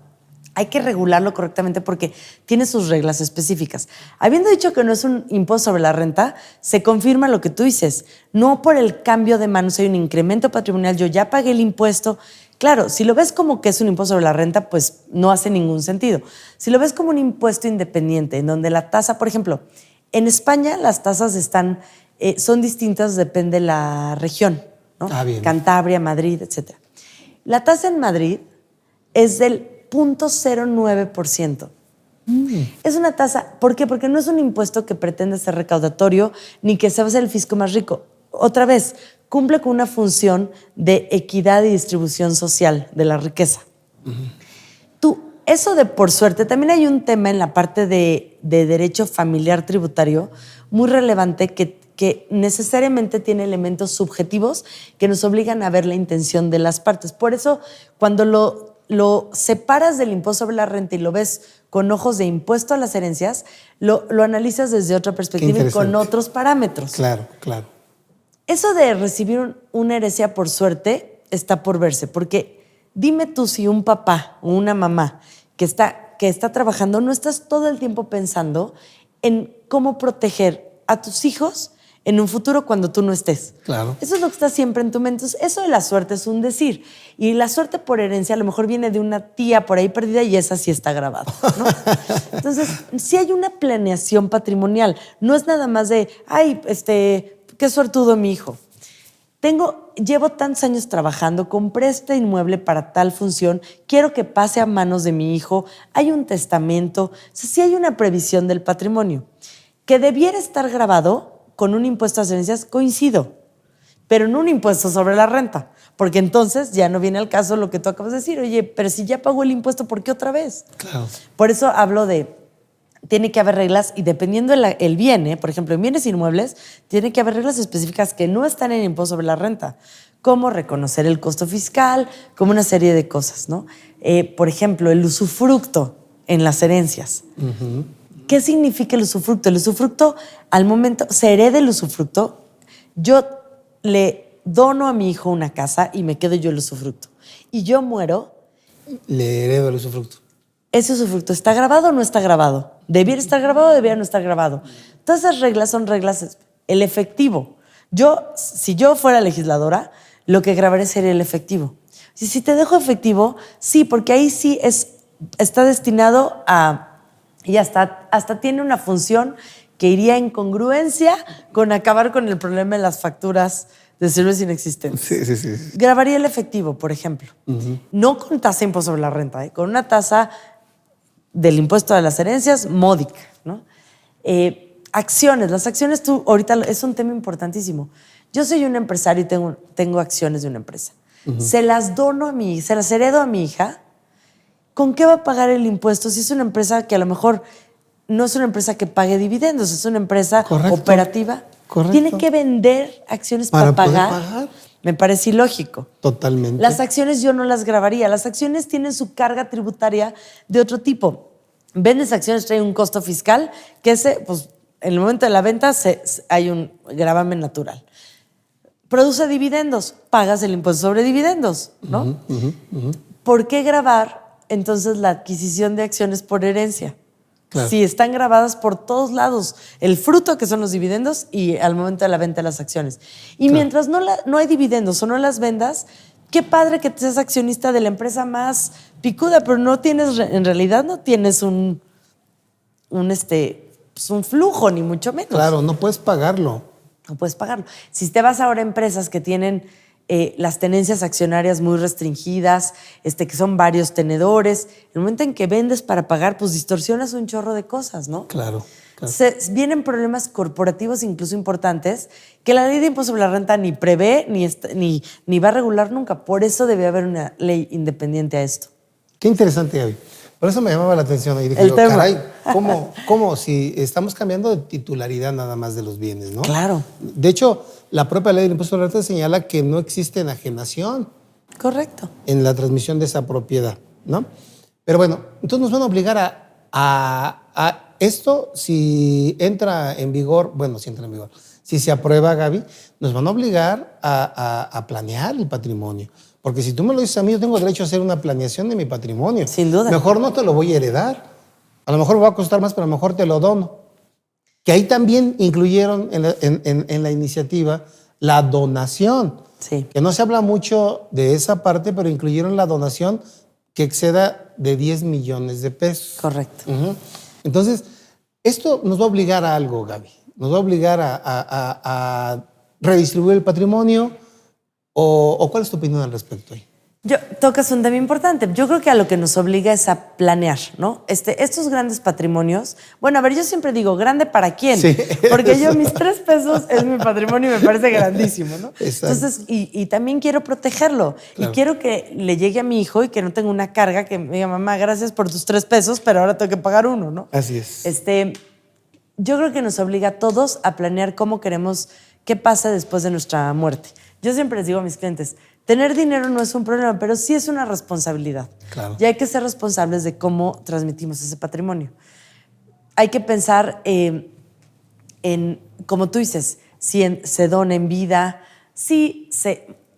Hay que regularlo correctamente porque tiene sus reglas específicas. Habiendo dicho que no es un impuesto sobre la renta, se confirma lo que tú dices. No por el cambio de manos hay un incremento patrimonial, yo ya pagué el impuesto. Claro, si lo ves como que es un impuesto sobre la renta, pues no hace ningún sentido. Si lo ves como un impuesto independiente, en donde la tasa, por ejemplo, en España las tasas son distintas, depende de la región, ¿no? Ah, bien. Cantabria, Madrid, etc. La tasa en Madrid es del 0.09%. Es una tasa, ¿por qué? Porque no es un impuesto que pretende ser recaudatorio ni que se va a ser el fisco más rico. Otra vez, cumple con una función de equidad y distribución social de la riqueza. Eso de por suerte, también hay un tema en la parte de derecho familiar tributario muy relevante que necesariamente tiene elementos subjetivos que nos obligan a ver la intención de las partes. Por eso, cuando lo separas del impuesto sobre la renta y lo ves con ojos de impuesto a las herencias, lo analizas desde otra perspectiva y con otros parámetros. Claro. Eso de recibir una herencia por suerte está por verse, porque dime tú si un papá o una mamá que está trabajando, no estás todo el tiempo pensando en cómo proteger a tus hijos en un futuro cuando tú no estés. Claro. Eso es lo que está siempre en tu mente. Entonces, eso de la suerte es un decir. Y la suerte por herencia a lo mejor viene de una tía por ahí perdida y esa sí está grabada, ¿no? Entonces, sí hay una planeación patrimonial. No es nada más de, ay, qué suertudo mi hijo. Llevo tantos años trabajando, compré este inmueble para tal función, quiero que pase a manos de mi hijo, hay un testamento, o sea, sí hay una previsión del patrimonio. Que debiera estar grabado con un impuesto a las herencias, coincido, pero no un impuesto sobre la renta, porque entonces ya no viene al caso lo que tú acabas de decir, oye, pero si ya pagó el impuesto, ¿por qué otra vez? Claro. Por eso hablo tiene que haber reglas y dependiendo el bien, por ejemplo, en bienes inmuebles, tiene que haber reglas específicas que no están en el impuesto sobre la renta, como reconocer el costo fiscal, como una serie de cosas, ¿no? Por ejemplo, el usufructo en las herencias. Uh-huh. ¿Qué significa el usufructo? El usufructo, al momento, se hereda el usufructo, yo le dono a mi hijo una casa y me quedo yo el usufructo. Y yo muero. Le heredo el usufructo. ¿Ese usufructo está grabado o no está grabado? ¿Debiera estar grabado o debiera no estar grabado? Todas esas reglas son reglas. El efectivo. Si yo fuera legisladora, lo que grabaré sería el efectivo. Si te dejo efectivo, sí, porque ahí sí está destinado a... Y hasta tiene una función que iría en congruencia con acabar con el problema de las facturas de servicios inexistentes. Sí. Grabaría el efectivo, por ejemplo. Uh-huh. No con tasa de impuesto sobre la renta, con una tasa del impuesto de las herencias módica, ¿no? Acciones. Las acciones, ahorita es un tema importantísimo. Yo soy un empresario y tengo acciones de una empresa. Uh-huh. Se las heredo a mi hija. ¿Con qué va a pagar el impuesto si es una empresa que a lo mejor no es una empresa que pague dividendos, es una empresa operativa? Correcto. Tiene que vender acciones para pagar. Me parece ilógico. Totalmente. Las acciones yo no las grabaría. Las acciones tienen su carga tributaria de otro tipo. Vendes acciones, trae un costo fiscal que pues, en el momento de la venta hay un gravamen natural. Produce dividendos, pagas el impuesto sobre dividendos, ¿no? Uh-huh. ¿Por qué grabar entonces la adquisición de acciones por herencia? Claro. Si están grabadas por todos lados, el fruto que son los dividendos y al momento de la venta de las acciones. Y mientras no hay dividendos o no las vendas, qué padre que seas accionista de la empresa más picuda, pero en realidad no tienes un flujo, ni mucho menos. Claro, no puedes pagarlo. No puedes pagarlo. Si te vas ahora a empresas que tienen las tenencias accionarias muy restringidas, que son varios tenedores, el momento en que vendes para pagar, pues distorsionas un chorro de cosas, ¿no? Claro. Vienen problemas corporativos incluso importantes que la ley de impuesto sobre la renta ni prevé ni va a regular nunca. Por eso debe haber una ley independiente a esto. Qué interesante, Gaby. Por eso me llamaba la atención. Y dije El yo, tema. caray, ¿cómo si estamos cambiando de titularidad nada más de los bienes, ¿no? Claro. De hecho, la propia ley del impuesto a la renta señala que no existe enajenación Correcto. en la transmisión de esa propiedad, ¿no? Pero bueno, entonces nos van a obligar a esto, si entra en vigor, bueno, si entra en vigor, si se aprueba, Gaby, nos van a obligar a planear el patrimonio. Porque si tú me lo dices a mí, yo tengo derecho a hacer una planeación de mi patrimonio. Sin duda. Mejor no te lo voy a heredar. A lo mejor me va a costar más, pero a lo mejor te lo dono. Que ahí también incluyeron en la iniciativa la donación. Sí. Que no se habla mucho de esa parte, pero incluyeron la donación que exceda de 10 millones de pesos. Correcto. Ujú. Entonces, esto nos va a obligar a algo, Gaby. Nos va a obligar a redistribuir el patrimonio. ¿O cuál es tu opinión al respecto ahí? Tocas un tema importante. Yo creo que a lo que nos obliga es a planear, ¿no? Estos grandes patrimonios. Bueno, a ver, yo siempre digo, ¿grande para quién? Sí, Porque yo, mis 3 pesos es mi patrimonio y me parece grandísimo, ¿no? Exacto. Entonces, y también quiero protegerlo. Claro. Y quiero que le llegue a mi hijo y que no tenga una carga que me diga, mamá, gracias por tus 3 pesos, pero ahora tengo que pagar 1, ¿no? Así es. Yo creo que nos obliga a todos a planear cómo queremos, qué pasa después de nuestra muerte. Yo siempre les digo a mis clientes, tener dinero no es un problema, pero sí es una responsabilidad. Claro. Y hay que ser responsables de cómo transmitimos ese patrimonio. Hay que pensar en, como tú dices, si se dona en vida,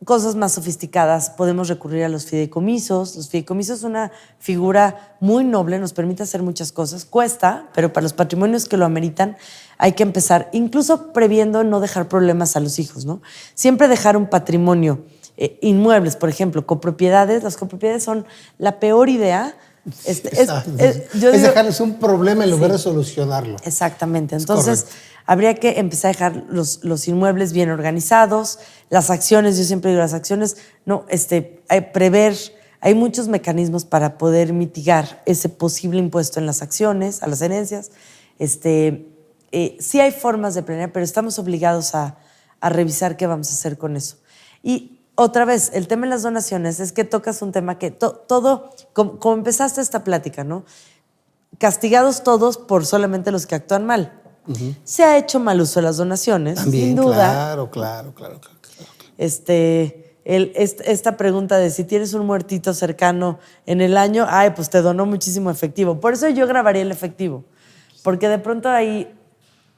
cosas más sofisticadas, podemos recurrir a los fideicomisos. Los fideicomisos es una figura muy noble, nos permite hacer muchas cosas. Cuesta, pero para los patrimonios que lo ameritan, hay que empezar, incluso previendo no dejar problemas a los hijos, ¿no? Siempre dejar un patrimonio, inmuebles, por ejemplo, copropiedades. Las copropiedades son la peor idea. Es Yo digo, dejarles un problema en lugar de solucionarlo. Exactamente. Entonces, correcto. habría que empezar a dejar los inmuebles bien organizados. Las acciones, yo siempre digo, las acciones, no, prever. Hay muchos mecanismos para poder mitigar ese posible impuesto en las acciones, a las herencias. Sí hay formas de planear, pero estamos obligados a revisar qué vamos a hacer con eso. Y otra vez, el tema de las donaciones es que tocas un tema que todo, como empezaste esta plática, ¿no? Castigados todos por solamente los que actúan mal. Uh-huh. Se ha hecho mal uso de las donaciones, también, sin duda. Claro. Esta pregunta de si tienes un muertito cercano en el año, pues te donó muchísimo efectivo. Por eso yo grabaría el efectivo. Porque de pronto ahí,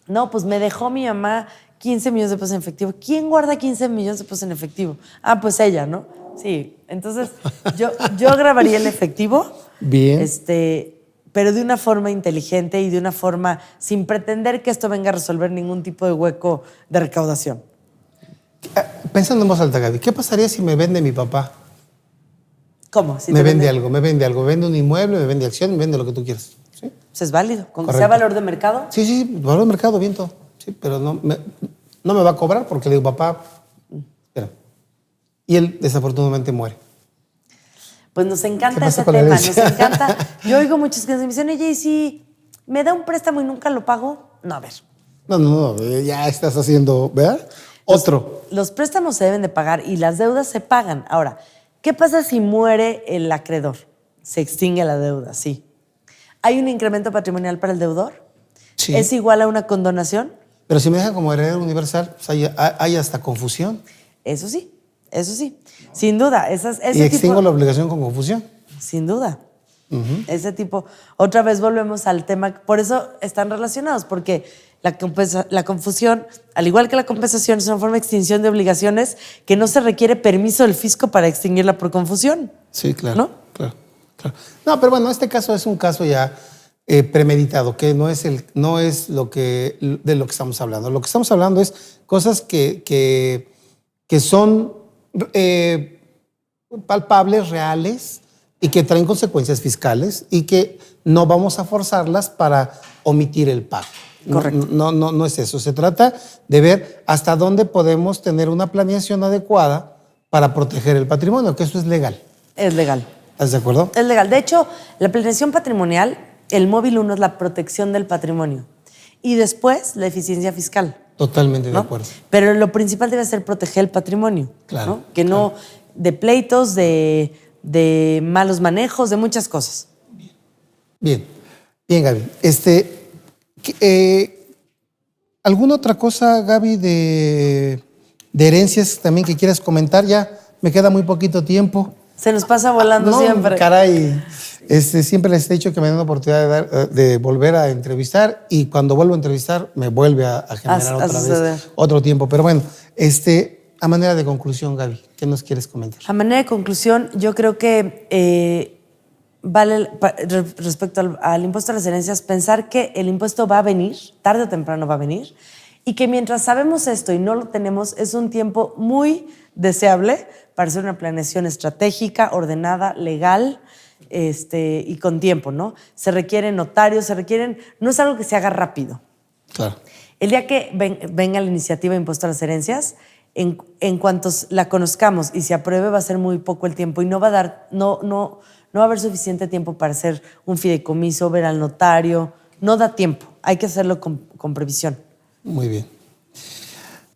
no, pues me dejó mi mamá 15 millones de pesos en efectivo. ¿Quién guarda 15 millones de pesos en efectivo? Pues ella, ¿no? Sí. Entonces, yo grabaría el efectivo. Bien. Pero de una forma inteligente y de una forma sin pretender que esto venga a resolver ningún tipo de hueco de recaudación. Pensando en voz alta, Gaby, ¿qué pasaría si me vende mi papá? ¿Cómo? Si me vende algo, me vende un inmueble, me vende acción, me vende lo que tú quieras. ¿Sí? Pues es válido. Con que sea valor de mercado. Sí, valor de mercado, bien todo. Sí, pero no me va a cobrar porque le digo, papá, espera. Y él desafortunadamente muere. Pues nos encanta ese tema, nos encanta. Yo oigo muchos que me dicen, oye, ¿y si me da un préstamo y nunca lo pago? No, a ver. No, ya estás haciendo, ¿verdad? Otro. Los préstamos se deben de pagar y las deudas se pagan. Ahora, ¿qué pasa si muere el acreedor? Se extingue la deuda, sí. ¿Hay un incremento patrimonial para el deudor? Sí. ¿Es igual a una condonación? Pero si me dejan como heredero universal, pues hay hasta confusión. Eso sí. Sin duda. Y extingo la obligación con confusión. Sin duda. Uh-huh. Ese tipo. Otra vez volvemos al tema. Por eso están relacionados, porque la confusión, al igual que la compensación, es una forma de extinción de obligaciones que no se requiere permiso del fisco para extinguirla por confusión. Sí, claro. ¿No? Claro. No, pero bueno, este caso es un caso ya premeditado, que no es de lo que estamos hablando. Lo que estamos hablando es cosas que son palpables, reales y que traen consecuencias fiscales y que no vamos a forzarlas para omitir el pago. Correcto. No es eso. Se trata de ver hasta dónde podemos tener una planeación adecuada para proteger el patrimonio, que eso es legal. Es legal. ¿Estás de acuerdo? Es legal. De hecho, la planeación patrimonial, el móvil 1 es la protección del patrimonio y después la eficiencia fiscal. Totalmente de ¿no? acuerdo. Pero lo principal debe ser proteger el patrimonio. Claro. ¿no? Que no de pleitos, de malos manejos, de muchas cosas. Bien, bien, Gaby. ¿Alguna otra cosa, Gaby, de herencias también que quieras comentar? Ya me queda muy poquito tiempo. Se nos pasa volando siempre. Caray, siempre les he dicho que me dan la oportunidad de volver a entrevistar y cuando vuelvo a entrevistar me vuelve a generar otra vez otro tiempo. Pero bueno, a manera de conclusión, Gaby, ¿qué nos quieres comentar? A manera de conclusión, yo creo que respecto al impuesto a las herencias, pensar que el impuesto va a venir, tarde o temprano va a venir, y que mientras sabemos esto y no lo tenemos, es un tiempo muy deseable para hacer una planeación estratégica, ordenada, legal, y con tiempo, ¿no? Se requieren notarios, no es algo que se haga rápido. Claro. El día que venga la iniciativa de impuesto a las herencias, en cuanto la conozcamos y se apruebe, va a ser muy poco el tiempo y no va a haber suficiente tiempo para hacer un fideicomiso, ver al notario. No da tiempo, hay que hacerlo con previsión. Muy bien.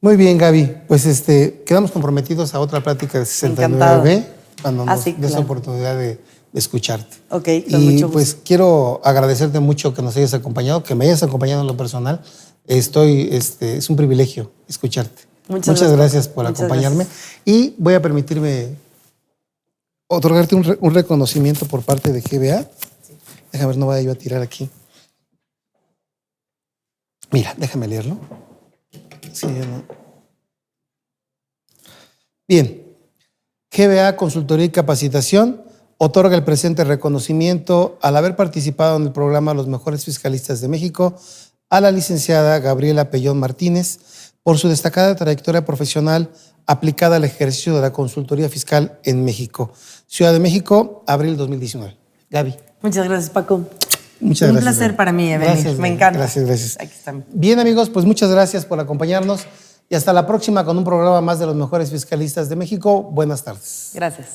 Muy bien, Gaby. Pues quedamos comprometidos a otra plática de 69B cuando nos des oportunidad de escucharte. Ok, con y mucho gusto. Pues quiero agradecerte mucho que nos hayas acompañado, que me hayas acompañado en lo personal. Es un privilegio escucharte. Muchas gracias por acompañarme. Gracias. Y voy a permitirme otorgarte un reconocimiento por parte de GBA. Sí. Déjame ver, no vaya yo a tirar aquí. Mira, déjame leerlo. Sí, no. Bien. GBA Consultoría y Capacitación otorga el presente reconocimiento al haber participado en el programa Los Mejores Fiscalistas de México a la licenciada Gabriela Pellón Martínez por su destacada trayectoria profesional aplicada al ejercicio de la consultoría fiscal en México. Ciudad de México, abril 2019. Gaby. Muchas gracias, Paco. Muchas gracias. Un placer para mí, venir. Me encanta. Gracias. Aquí estamos. Bien, amigos, pues muchas gracias por acompañarnos y hasta la próxima con un programa más de Los Mejores Fiscalistas de México. Buenas tardes. Gracias.